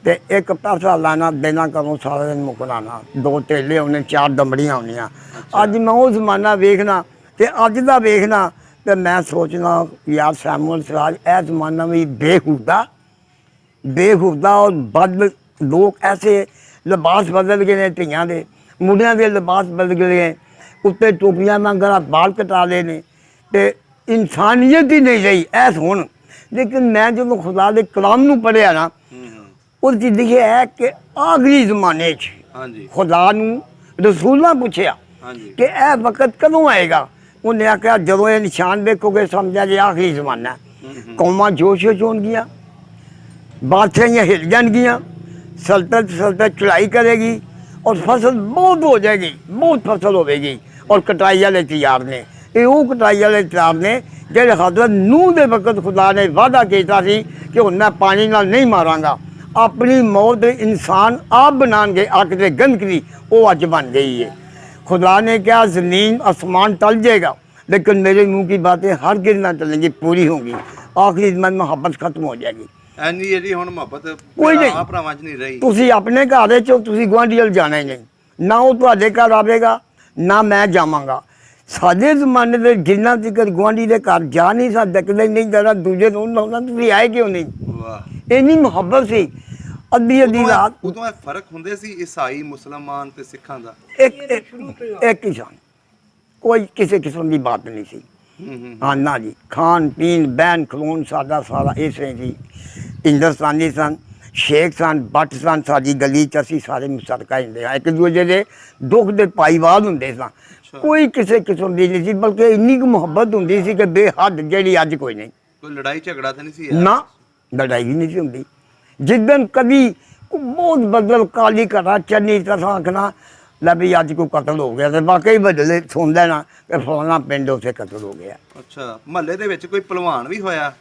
ਤੇ ਇੱਕ ਪੈਸਾ ਲੈਣਾ ਦੇਣਾ ਘਰੋਂ ਸਾਰਾ ਦਿਨ ਮੁਕਰਾਣਾ। 2 ਢੇਲੇ ਹੋਣੇ, 4 ਦੰਬੜੀਆਂ ਹੋਣੀਆਂ। ਅੱਜ ਮੈਂ ਉਹ ਜ਼ਮਾਨਾ ਵੇਖਣਾ ਤੇ ਅੱਜ ਦਾ ਵੇਖਣਾ ਤੇ ਮੈਂ ਸੋਚਣਾ ਯਾਰ ਸੈਮੂਅਲ ਸਿਰਾਜ, ਇਹ ਜ਼ਮਾਨਾ ਵੀ ਬੇਹੂਦਾ ਔਰ ਬਦ ਲੋਕ ਐਸੇ ਲਿਬਾਸ ਬਦਲ ਗਏ ਨੇ, ਧੀਆਂ ਦੇ ਮੁੰਡਿਆਂ ਦੇ ਲਿਬਾਸ ਬਦਲ ਗਏ, ਉੱਤੇ ਟੋਪੀਆਂ ਮੰਗਣਾ, ਬਾਲ ਕਟਾ ਲਏ ਨੇ, ਤੇ ਇਨਸਾਨੀਅਤ ਹੀ ਨਹੀਂ ਰਹੀ ਐਸ ਹੁਣ। ਲੇਕਿਨ ਮੈਂ ਜਦੋਂ ਖੁਦਾ ਦੇ ਕਲਾਮ ਨੂੰ ਪੜ੍ਹਿਆ ਨਾ, ਉਹ 'ਚ ਲਿਖਿਆ ਹੈ ਕਿ ਆਖਰੀ ਜ਼ਮਾਨੇ 'ਚ ਖੁਦਾ ਨੂੰ ਰਸੂਲਾਂ ਪੁੱਛਿਆ ਕਿ ਇਹ ਵਕਤ ਕਦੋਂ ਆਏਗਾ। ਉਹਨੇ ਆਖਿਆ ਜਦੋਂ ਇਹ ਨਿਸ਼ਾਨ ਵੇਖੋਗੇ ਸਮਝਿਆ ਜੇ ਆਖਰੀ ਜ਼ਮਾਨਾ। ਕੌਮਾਂ ਜੋਸ਼ ਵਿੱਚ ਹੋਣਗੀਆਂ, ਬਾਦਸ਼ਾਹੀਆਂ ਹਿੱਲ ਜਾਣਗੀਆਂ, ਸਲਤਨਤ ਚੜਾਈ ਕਰੇਗੀ ਔਰ ਫਸਲ ਬਹੁਤ ਹੋ ਜਾਏਗੀ, ਬਹੁਤ ਫਸਲ ਹੋਵੇਗੀ ਔਰ ਕਟਾਈ ਵਾਲੇ ਤਿਆਰ ਨੇ। ਇਹ ਉਹ ਕਟਾਈ ਵਾਲੇ ਤਿਆਰ ਨੇ ਜਿਹੜੇ ਹਜ਼ਰਤ ਨੂਹ ਦੇ ਵਕਤ ਖੁਦਾ ਨੇ ਵਾਅਦਾ ਕੀਤਾ ਸੀ ਕਿ ਹੁਣ ਮੈਂ ਪਾਣੀ ਨਾਲ ਨਹੀਂ ਮਾਰਾਂਗਾ, ਆਪਣੀ ਮੌਤ ਇਨਸਾਨ ਆਪ ਬਣਾਉਣਗੇ ਅੱਗ ਦੇ ਗੰਧਕ ਦੀ। ਉਹ ਅੱਜ ਬਣ ਗਈ ਹੈ। खुदा ने क्या ज़मीन आसमान टल जाएगा लेकिन मेरे मुंह की बातें हर गिर ना टलेंगी, पूरी होंगी। आखिरी में मोहब्बत खत्म हो जाएगी। ਐਨੀ ਜਿਹੜੀ ਹੁਣ ਮੁਹੱਬਤ ਕੋਈ ਨਹੀਂ, ਭਰਾਵਾਂ 'ਚ ਨਹੀਂ ਰਹੀ। ਤੁਸੀਂ ਆਪਣੇ ਘਰ 'ਚ ਤੁਸੀਂ ਗੁਆਂਢੀ ਵੱਲ ਜਾਣਾ ਹੀ ਨਹੀਂ, ਨਾ ਉਹ ਤੁਹਾਡੇ ਘਰ ਆਵੇਗਾ ਨਾ ਮੈਂ ਜਾਵਾਂਗਾ। ਸਾਡੇ ਜ਼ਮਾਨੇ ਦੇ ਜਿੰਨਾ ਤੱਕ ਗੁਆਂਢੀ ਦੇ ਘਰ ਜਾ ਨਹੀਂ ਸਕਦੇ, ਨਹੀਂ ਜਰਾ ਦੂਜੇ ਨੂੰ ਲਾਉਣਾ, ਤੁਸੀਂ ਆਏ ਕਿਉਂ ਨਹੀਂ? ਵਾਹ, ਇੰਨੀ ਮੁਹੱਬਤ ਸੀ। ਅੱਧੀ ਰਾਤ ਉਦੋਂ ਇਹ ਫਰਕ ਹੁੰਦੇ ਸੀ ਈਸਾਈ, ਮੁਸਲਮਾਨ ਤੇ ਸਿੱਖਾਂ ਦਾ? ਇੱਕ ਹੀ ਸਨ, ਕੋਈ ਕਿਸੇ ਕਿਸਮ ਦੀ ਬਾਤ ਨਹੀਂ ਸੀ। ਹਾਂ ਨਾ ਜੀ, ਖਾਣ ਪੀਣ ਬਹਿਣ ਖਲੋਣ ਸਾਡਾ ਸਾਰਾ ਇਸੇ ਸੀ। ਹਿੰਦੁਸਤਾਨੀ ਸਨ, ਸ਼ੇਖ ਸਨ, ਬੱਟ ਸਨ। ਸਾਡੀ ਗਲੀ 'ਚ ਅਸੀਂ ਸਾਰੇ ਮੁਸ਼ਤਰਕਾ ਹੁੰਦੇ ਹਾਂ, ਇੱਕ ਦੂਜੇ ਦੇ ਦੁੱਖ ਦੇ ਭਾਈਵਾਲ ਹੁੰਦੇ ਸਾਂ। ਕੋਈ ਕਿਸੇ ਕਿਸਮ ਦੀ ਨਹੀਂ ਸੀ, ਬਲਕਿ ਇੰਨੀ ਕੁ ਮੁਹੱਬਤ ਹੁੰਦੀ ਸੀ ਕਿ ਬੇਹੱਦ, ਜਿਹੜੀ ਅੱਜ ਕੋਈ ਨਹੀਂ। ਕੋਈ ਲੜਾਈ ਝਗੜਾ ਤਾਂ ਨਹੀਂ ਸੀ? ਨਾ, ਲੜਾਈ ਵੀ ਨਹੀਂ ਸੀ ਹੁੰਦੀ। ਜਿੱਦਣ ਕਦੀ ਬਹੁਤ ਬਦਲ ਕਾਲੀ ਘਟਾ ਚੰਨੀ ਤਰ੍ਹਾਂ ਆਖਣਾ ਲੈ ਵੀ ਅੱਜ ਕੋਈ ਕਤਲ ਹੋ ਗਿਆ, ਤੇ ਵਾਕਈ ਬਦਲੇ ਸੁਣ ਲੈਣਾ ਕਿ ਫਲਾਣਾ ਪਿੰਡ ਉੱਥੇ ਕਤਲ ਹੋ ਗਿਆ। ਅੱਛਾ। ਮਹੱਲੇ ਦੇ ਵਿੱਚ ਕੋਈ ਭਲਵਾਨ ਵੀ ਹੋਇਆ?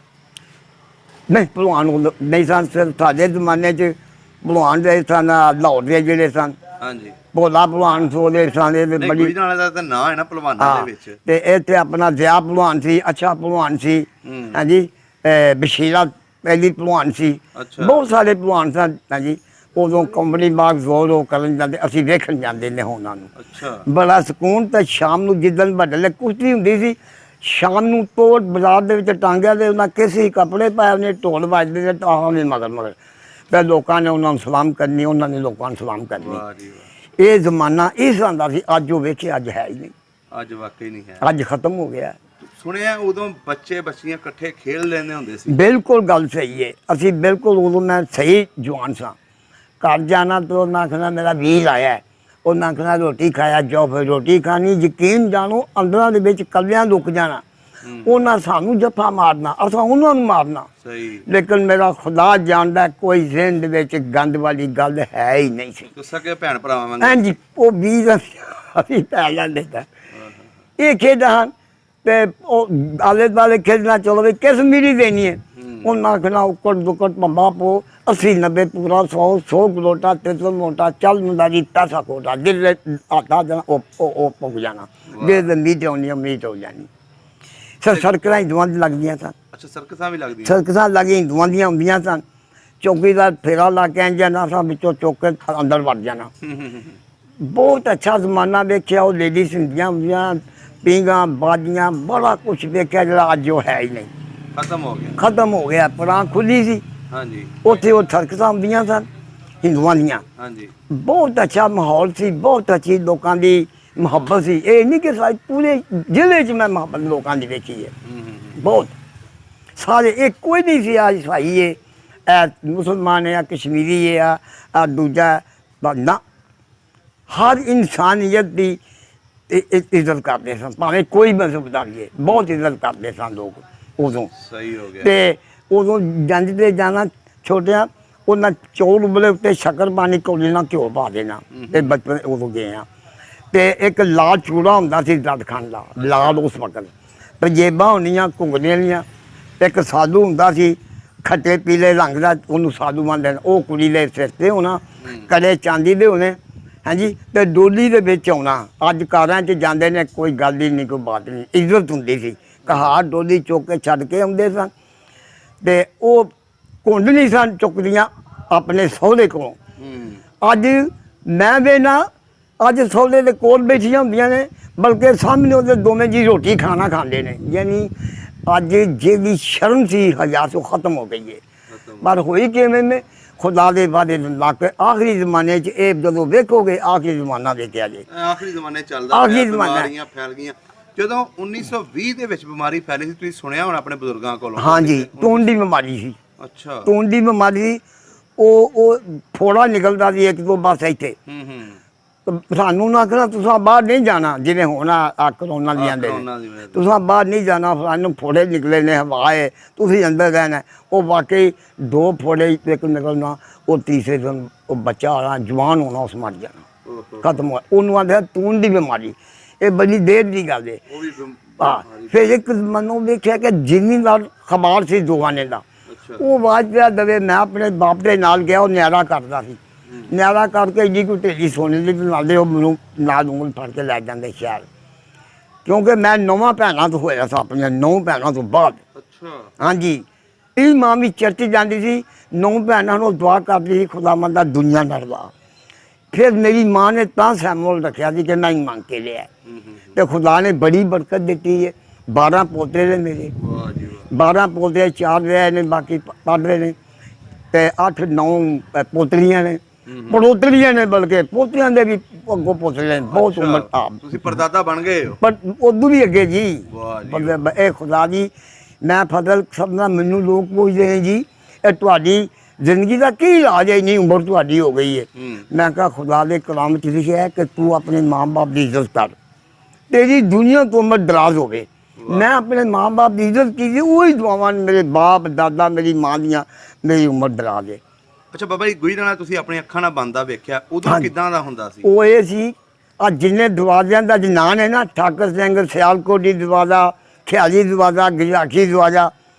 ਨਹੀਂ, ਭਲਵਾਨ ਨਹੀਂ ਸਨ। ਸਾਡੇ ਜ਼ਮਾਨੇ 'ਚ ਭਲਵਾਨ ਦੇ ਸਨ ਲਾਹੌਰ ਦੇ ਜਿਹੜੇ ਸਨ। ਹਾਂਜੀ। ਭੋਲਾ ਭਲਵਾਨ ਸੋਦੇ ਸਨ। ਬੜੀ ਨਾਲ ਦਾ ਤਾਂ ਨਾਂ ਹੈ ਨਾ ਭਲਵਾਨਾਂ ਦੇ ਵਿੱਚ। ਤੇ ਇੱਥੇ ਆਪਣਾ ਜ਼ਿਆ ਭਲਵਾਨ ਸੀ, ਅੱਛਾ ਭਲਵਾਨ ਸੀ। ਹਾਂਜੀ। ਬਸ਼ੀਰਾ ਪਹਿਲੀ ਭਲਵਾਨ ਸੀ। ਬਹੁਤ ਸਾਰੇ ਭਲਵਾਨ ਸਨ। ਹਾਂਜੀ। ਉਦੋਂ ਕੰਪਨੀ ਬਾਗ ਜ਼ੋਰ ਕਰਨ ਜਾਂਦੇ, ਅਸੀਂ ਵੇਖਣ ਜਾਂਦੇ ਨੇ ਉਹਨਾਂ ਨੂੰ। ਬੜਾ ਸਕੂਨ। ਤੇ ਸ਼ਾਮ ਨੂੰ ਜਿੱਦਣ ਵੱਡੇ ਕੁਸ਼ਤੀ ਹੁੰਦੀ ਸੀ, ਸ਼ਾਮ ਨੂੰ ਤੋੜ ਬਾਜ਼ਾਰ ਦੇ ਵਿੱਚ ਟਾਂਗਿਆ ਤੇ ਉਹਨਾਂ ਕਿਸੇ ਕੱਪੜੇ ਪਾਏ, ਉਹਨੇ ਢੋਲ ਵੱਜਦੇ ਨੇ, ਟਾਹਾਂ ਨੇ ਮਗਰ ਫਿਰ ਲੋਕਾਂ ਨੇ ਉਹਨਾਂ ਨੂੰ ਸਲਾਮ ਕਰਨੀ, ਉਹਨਾਂ ਨੇ ਲੋਕਾਂ ਨੂੰ ਸਲਾਮ ਕਰਨੀ। ਇਹ ਜ਼ਮਾਨਾ ਇਸ ਹੁੰਦਾ ਸੀ। ਅੱਜ ਉਹ ਵੇਖੇ, ਅੱਜ ਹੈ ਹੀ ਨਹੀਂ। ਅੱਜ ਵਾਕਈ ਨਹੀਂ ਹੈ, ਅੱਜ ਖਤਮ ਹੋ ਗਿਆ। ਸੁਣਿਆ ਉਦੋਂ ਬੱਚੇ ਬੱਚੀਆਂ ਇਕੱਠੇ ਖੇਡ ਲੈਂਦੇ ਹੁੰਦੇ ਸੀ। ਬਿਲਕੁਲ ਗੱਲ ਸਹੀ ਹੈ। ਅਸੀਂ ਬਿਲਕੁਲ ਉਦੋਂ ਮੈਂ ਸਹੀ ਜਵਾਨ ਸਾਂ। ਘਰ ਜਾਣਾ ਤਾਂ ਉਹਨਾਂ ਆਖਣਾ ਮੇਰਾ ਵੀਰ ਆਇਆ, ਉਹਨਾਂ ਆਖਣਾ ਰੋਟੀ ਖਾਇਆ ਜਾਓ, ਫਿਰ ਰੋਟੀ ਖਾਣੀ। ਯਕੀਨ ਜਾਣੋ ਅੰਦਰਾਂ ਦੇ ਵਿੱਚ ਕੱਲਿਆਂ ਲੁੱਕ ਜਾਣਾ। ਉਹਨਾਂ ਸਾਨੂੰ ਜੱਫਾ ਮਾਰਨਾ, ਅਸਾਂ ਉਹਨਾਂ ਨੂੰ ਮਾਰਨਾ। ਸਹੀ। ਲੇਕਿਨ ਮੇਰਾ ਖੁਦਾ ਜਾਣਦਾ ਕੋਈ ਜ਼ਿੰਦ ਵਿੱਚ ਗੰਦ ਵਾਲੀ ਗੱਲ ਹੈ ਹੀ ਨਹੀਂ ਸੀ। ਤੁਸੀਂ ਸਕੇ ਭੈਣ ਭਰਾਵਾਂ ਵਾਂਗ। ਹਾਂਜੀ, ਉਹ ਬੀਜ ਅਸੀਂ ਪੈ ਜਾਂਦੇ ਤਾਂ ਇਹ ਖੇਡਾਂ ਤੇ ਉਹ ਆਲੇ ਦੁਆਲੇ ਖੇਡਣਾ, ਚਲੋ ਵੀ ਕਿਸ ਮੀਰੀ ਦੇਣੀ ਹੈ। ਉਹਨਾਂ ਆਖਣਾ ਉੱਕੜ ਦੁੱਕੜ ਪੰਬਾ ਪੋ 80 90 ਪੂਰਾ 100 ਗਲੋਟਾ 300 ਮੋਟਾ ਚੱਲ ਮੁੰਡਾ ਜੀ ਪੈਸਾ ਕੋਟਾ ਦਿਲ ਆਤਾ ਜਣਾ ਉਹ ਪੁੱਗ ਜਾਣਾ ਦੇ ਮੀਟ ਆਉਣੀ ਮੀਟ ਹੋ ਜਾਣੀ। ਸੜਕਾਂ ਹਿੰਦੂਆਂ ਦੀ ਲੱਗਦੀਆਂ ਸਨ। ਅੱਛਾ, ਸਰਕਸਾਂ ਵੀ ਲੱਗਦੀਆਂ। ਸਰਕਸਾਂ ਲੱਗੀਆਂ ਹਿੰਦੂਆਂ ਦੀਆਂ ਹੁੰਦੀਆਂ ਸਨ। ਚੌਕੀਦਾਰ ਫੇਰਾ ਲਾ ਕੇ ਆਏ ਜਾਣਾ ਸਾਂ, ਵਿੱਚੋਂ ਚੁੱਕ ਕੇ ਅੰਦਰ ਵੜ ਜਾਣਾ। ਬਹੁਤ ਅੱਛਾ ਜ਼ਮਾਨਾ ਵੇਖਿਆ। ਉਹ ਲੇਡੀਜ਼ ਹੁੰਦੀਆਂ ਪੀਂਘਾਂ ਬਾਜੀਆਂ ਬੜਾ ਕੁਛ ਵੇਖਿਆ ਜਿਹੜਾ ਅੱਜ ਉਹ ਹੈ ਹੀ ਨਹੀਂ, ਖਤਮ ਹੋ ਗਿਆ। ਖਤਮ ਹੋ ਗਿਆ। ਪਰਾਂ ਖੁੱਲੀ ਸੀ, ਹਾਂਜੀ। ਉੱਥੇ ਉਹ ਸਰਕਸਾਂ ਹੁੰਦੀਆਂ ਸਨ ਹਿੰਦੂਆਂ ਦੀਆਂ। ਹਾਂਜੀ। ਬਹੁਤ ਅੱਛਾ ਮਾਹੌਲ ਸੀ, ਬਹੁਤ ਅੱਛੀ ਲੋਕਾਂ ਦੀ ਮੁਹੱਬਤ ਸੀ। ਇਹ ਨਹੀਂ ਕਿ ਸਾਰੇ ਪੂਰੇ ਜ਼ਿਲ੍ਹੇ 'ਚ ਮੈਂ ਮੁਹੱਬਤ ਲੋਕਾਂ ਦੀ ਵੇਖੀ ਹੈ। ਬਹੁਤ ਸਾਰੇ, ਇਹ ਕੋਈ ਨਹੀਂ ਸੀ ਆ ਈਸਾਈ ਹੈ, ਇਹ ਮੁਸਲਮਾਨ ਹੈ, ਕਸ਼ਮੀਰੀ ਹੈ, ਆ ਦੂਜਾ ਨਾ, ਹਰ ਇਨਸਾਨੀਅਤ ਦੀ ਇੱਜ਼ਤ ਕਰਦੇ ਸਨ, ਭਾਵੇਂ ਕੋਈ ਮਜ਼ਹਬ ਦਾ ਵੀ ਹੈ। ਬਹੁਤ ਇੱਜ਼ਤ ਕਰਦੇ ਸਨ ਲੋਕ ਉਦੋਂ। ਸਹੀ ਹੋ ਗਿਆ। ਤੇ ਉਦੋਂ ਜੰਜ ਤੇ ਜਾਣਾ ਛੋਟਿਆਂ, ਉਹਨਾਂ ਚੌਲ ਉਬਲੇ ਉੱਤੇ ਸ਼ੱਕਰ ਪਾਣੀ ਕੌਲੀ ਨਾਲ ਘਿਓ ਪਾ ਦੇਣਾ। ਤੇ ਬਚਪਨ ਉਦੋਂ ਗਏ ਆ। ਤੇ ਇੱਕ ਲਾਲ ਚੂੜਾ ਹੁੰਦਾ ਸੀ ਦਦਖੰਡ ਦਾ, ਲਾਲ ਉਸ ਵਕਤ ਪੰਜੇਬਾਂ ਹੁੰਦੀਆਂ ਘੁੰਗਣੀਆਂ ਦੀਆਂ। ਇੱਕ ਸਾਧੂ ਹੁੰਦਾ ਸੀ ਖੱਟੇ ਪੀਲੇ ਰੰਗ ਦਾ, ਉਹਨੂੰ ਸਾਧੂ ਮੰਨਦੇ ਨੇ। ਉਹ ਕੁੜੀ ਦੇ ਸਿਰ 'ਤੇ ਹੋਣਾ, ਕੜੇ ਚਾਂਦੀ ਦੇ ਹੋਣੇ। ਹਾਂਜੀ, ਤੇ ਡੋਲੀ ਦੇ ਵਿੱਚ ਆਉਣਾ। ਅੱਜ ਕਾਰਾਂ 'ਚ ਜਾਂਦੇ ਨੇ, ਕੋਈ ਗੱਲ ਹੀ ਨਹੀਂ, ਕੋਈ ਬਾਤ ਨਹੀਂ, ਇੱਜ਼ਤ ਹੁੰਦੀ ਸੀ। ਕਹਾਰ ਡੋਲੀ ਚੁੱਕ ਕੇ ਛੱਡ ਕੇ ਆਉਂਦੇ ਸਨ। ਤੇ ਉਹ ਘੁੰਡ ਨਹੀਂ ਸਨ ਚੁੱਕਦੀਆਂ ਆਪਣੇ ਸਹੁਰੇ ਕੋਲੋਂ। ਅੱਜ ਮੈਂ ਵੇਖਣਾ, ਅੱਜ ਸਹੁਰੇ ਦੇ ਕੋਲ ਬੈਠੀਆਂ ਹੁੰਦੀਆਂ ਨੇ, ਬਲਕਿ ਸਾਹਮਣੇ ਉਹਦੇ ਦੋਵੇਂ ਜੀ ਰੋਟੀ ਖਾਣਾ ਖਾਂਦੇ ਨੇ। ਯਾਨੀ ਅੱਜ ਜਿਹੜੀ ਸ਼ਰਮ ਸੀ ਹਯਾ ਤੋਂ ਖਤਮ ਹੋ ਗਈ ਹੈ। ਪਰ ਹੋਈ ਕਿਵੇਂ ਨੇ, ਖੁਦਾ ਦੇ ਵਾਅਦੇ ਲਾ ਕੇ ਆਖਰੀ ਜ਼ਮਾਨੇ 'ਚ ਇਹ ਜਦੋਂ ਵੇਖੋਗੇ, ਆਖਰੀ ਜ਼ਮਾਨਾ ਦੇਖਿਆ ਜੇ। ਆਖਰੀ ਜ਼ਮਾਨੇ ਚੱਲਦਾ, ਆਖਰੀ ਜ਼ਮਾਨਾ, ਬਿਮਾਰੀਆਂ ਫੈਲ ਗਈਆਂ। ਜਦੋਂ 1920 ਦੇ ਵਿੱਚ ਬਿਮਾਰੀ ਫੈਲੀ ਸੀ, ਤੁਸੀਂ ਸੁਣਿਆ ਹੋਣਾ ਆਪਣੇ ਬਜ਼ੁਰਗਾਂ ਕੋਲੋਂ। ਹਾਂਜੀ, ਟੂਣ ਦੀ ਬਿਮਾਰੀ ਸੀ। ਅੱਛਾ। ਟੂਣ ਦੀ ਬਿਮਾਰੀ ਸੀ। ਉਹ ਫੋੜਾ ਨਿਕਲਦਾ ਸੀ ਇੱਕ ਦੋ ਬਸ ਇੱਥੇ। ਸਾਨੂੰ ਨਾ ਆਖਣਾ ਤੁਸੀਂ ਬਾਹਰ ਨਹੀਂ ਜਾਣਾ, ਜਿਵੇਂ ਹੁਣ ਆ ਕਰੋਨਾ ਦੀ ਆਂਦੇ ਨੇ, ਤੁਸੀਂ ਬਾਹਰ ਨਹੀਂ ਜਾਣਾ, ਸਾਨੂੰ ਫੋੜੇ ਨਿਕਲੇ ਨੇ, ਹਵਾ ਹੈ, ਤੁਸੀਂ ਅੰਦਰ ਰਹਿਣਾ। ਉਹ ਵਾਕਈ 2 ਫੋੜੇ ਇੱਕ ਨਿਕਲਣਾ, ਉਹ ਤੀਸਰੇ ਦਿਨ ਉਹ ਬੱਚਾ ਆਉਣਾ, ਜਵਾਨ ਹੋਣਾ, ਉਸ ਮਰ ਜਾਣਾ, ਖਤਮ ਹੋ। ਉਹਨੂੰ ਆਂਦੇ ਟੂਣ ਦੀ ਬਿਮਾਰੀ। ਇਹ ਬੜੀ ਦੇਰ ਦੀ ਗੱਲ ਹੈ। ਹਾਂ, ਫਿਰ ਇੱਕ ਮੈਨੂੰ ਵੇਖਿਆ ਕਿ ਜ਼ਿਮੀਂਦਾਰ ਖਬਾਰ ਸੀ ਦੁਆਨੇ ਦਾ, ਉਹ ਆਵਾਜ਼ ਪਿਆ ਦਵੇ। ਮੈਂ ਆਪਣੇ ਬਾਪ ਦੇ ਨਾਲ ਗਿਆ, ਉਹ ਨਿਆਰਾ ਕਰਦਾ ਸੀ। ਨਿਆਰਾ ਕਰਕੇ ਜੀ ਕੋਈ ਢੇਲੀ ਸੋਨੇ ਦੀ ਬਣਾਉਂਦੇ, ਉਹ ਮੈਨੂੰ ਨਾਲ ਉਂਗਲ ਫੜ ਕੇ ਲੈ ਜਾਂਦੇ ਸ਼ਹਿਰ। ਕਿਉਂਕਿ ਮੈਂ 9 ਭੈਣਾਂ ਤੋਂ ਹੋਇਆ ਸੀ, ਆਪਣੀਆਂ 9 ਭੈਣਾਂ ਤੋਂ ਬਾਅਦ। ਹਾਂਜੀ, ਇਹ ਮਾਂ ਵੀ ਚਰਚ ਜਾਂਦੀ ਸੀ, 9 ਭੈਣਾਂ ਨੂੰ ਦੁਆ ਕਰਦੀ ਸੀ, ਖੁਦਾਵੰਦ ਦਾ ਦੁਨੀਆ ਨਰਵਾ। ਫਿਰ ਮੇਰੀ ਮਾਂ ਨੇ ਤਾਂ ਸੈਮੂਅਲ ਰੱਖਿਆ ਸੀ ਕਿ ਮੈਂ ਹੀ ਮੰਗ ਕੇ ਲਿਆ। ਤੇ ਖੁਦਾ ਨੇ ਬੜੀ ਬਰਕਤ ਦਿੱਤੀ ਹੈ। 12 ਪੋਤੇ ਨੇ ਮੇਰੇ, 12 ਪੋਤੇ, 4 ਰਹੇ ਨੇ, ਬਾਕੀ ਪੜ੍ਹ ਰਹੇ ਨੇ। ਤੇ 8 9 ਪੋਤਰੀਆਂ ਨੇ, ਪੜੋਤਰੀਆਂ ਨੇ, ਬਲਕਿ ਪੋਤਿਆਂ ਦੇ ਵੀ ਅੱਗੋਂ ਪੋਤਰੇ ਨੇ। ਬਹੁਤ ਉਮਰ। ਤੁਸੀਂ ਪਰਦਾਦਾ ਬਣ ਗਏ ਹੋ। ਪਰ ਉਦੋਂ ਵੀ ਅੱਗੇ ਜੀ। ਇਹ ਖੁਦਾ ਜੀ, ਮੈਂ ਫਜ਼ਲ ਸਭ ਨਾਲ, ਮੈਨੂੰ ਲੋਕ ਪੁੱਛਦੇ ਨੇ ਜੀ ਇਹ ਤੁਹਾਡੀ ਜ਼ਿੰਦਗੀ ਦਾ ਕੀ ਇਲਾਜ ਹੈ, ਇੰਨੀ ਉਮਰ ਤੁਹਾਡੀ ਹੋ ਗਈ ਹੈ। ਮੈਂ ਕਿਹਾ ਖੁਦਾ ਦੇ ਕਲਾਮ 'ਚ ਲਿਖਿਆ ਹੈ ਕਿ ਤੂੰ ਆਪਣੇ ਮਾਂ ਬਾਪ ਦੀ ਇੱਜ਼ਤ ਕਰ, ਤੇਰੀ ਦੁਨੀਆ ਤੋਂ ਉਮਰ ਦਰਾਜ਼ ਹੋਵੇ। ਮੈਂ ਆਪਣੇ ਮਾਂ ਬਾਪ ਦੀ ਇੱਜ਼ਤ ਕੀਤੀ, ਉਹੀ ਦੁਆਵਾਂ ਮੇਰੇ ਬਾਪ ਦਾਦਾ ਮੇਰੀ ਮਾਂ ਦੀਆਂ, ਮੇਰੀ ਉਮਰ ਦਰਾਜ਼ ਹੈ। ਅੱਛਾ ਬਾਬਾ ਜੀ, ਗੁਜਰਾਣਾ ਤੁਸੀਂ ਆਪਣੀ ਅੱਖਾਂ ਨਾਲ ਬੰਦਾ ਵੇਖਿਆ, ਉਦੋਂ ਕਿੱਦਾਂ ਦਾ ਹੁੰਦਾ ਸੀ? ਉਹ ਇਹ ਸੀ, ਆ ਜਿੰਨੇ ਦਰਵਾਜ਼ਿਆਂ ਦਾ ਨਾਂ ਹੈ ਨਾ, ਠਾਕਰ ਸਿੰਘ, ਸਿਆਲਕੋਟੀ ਦਰਵਾਜ਼ਾ, ਖਿਆਲੀ ਦਰਵਾਜ਼ਾ, ਗਿਰਾਕੀ ਦਰਵਾਜ਼ਾ,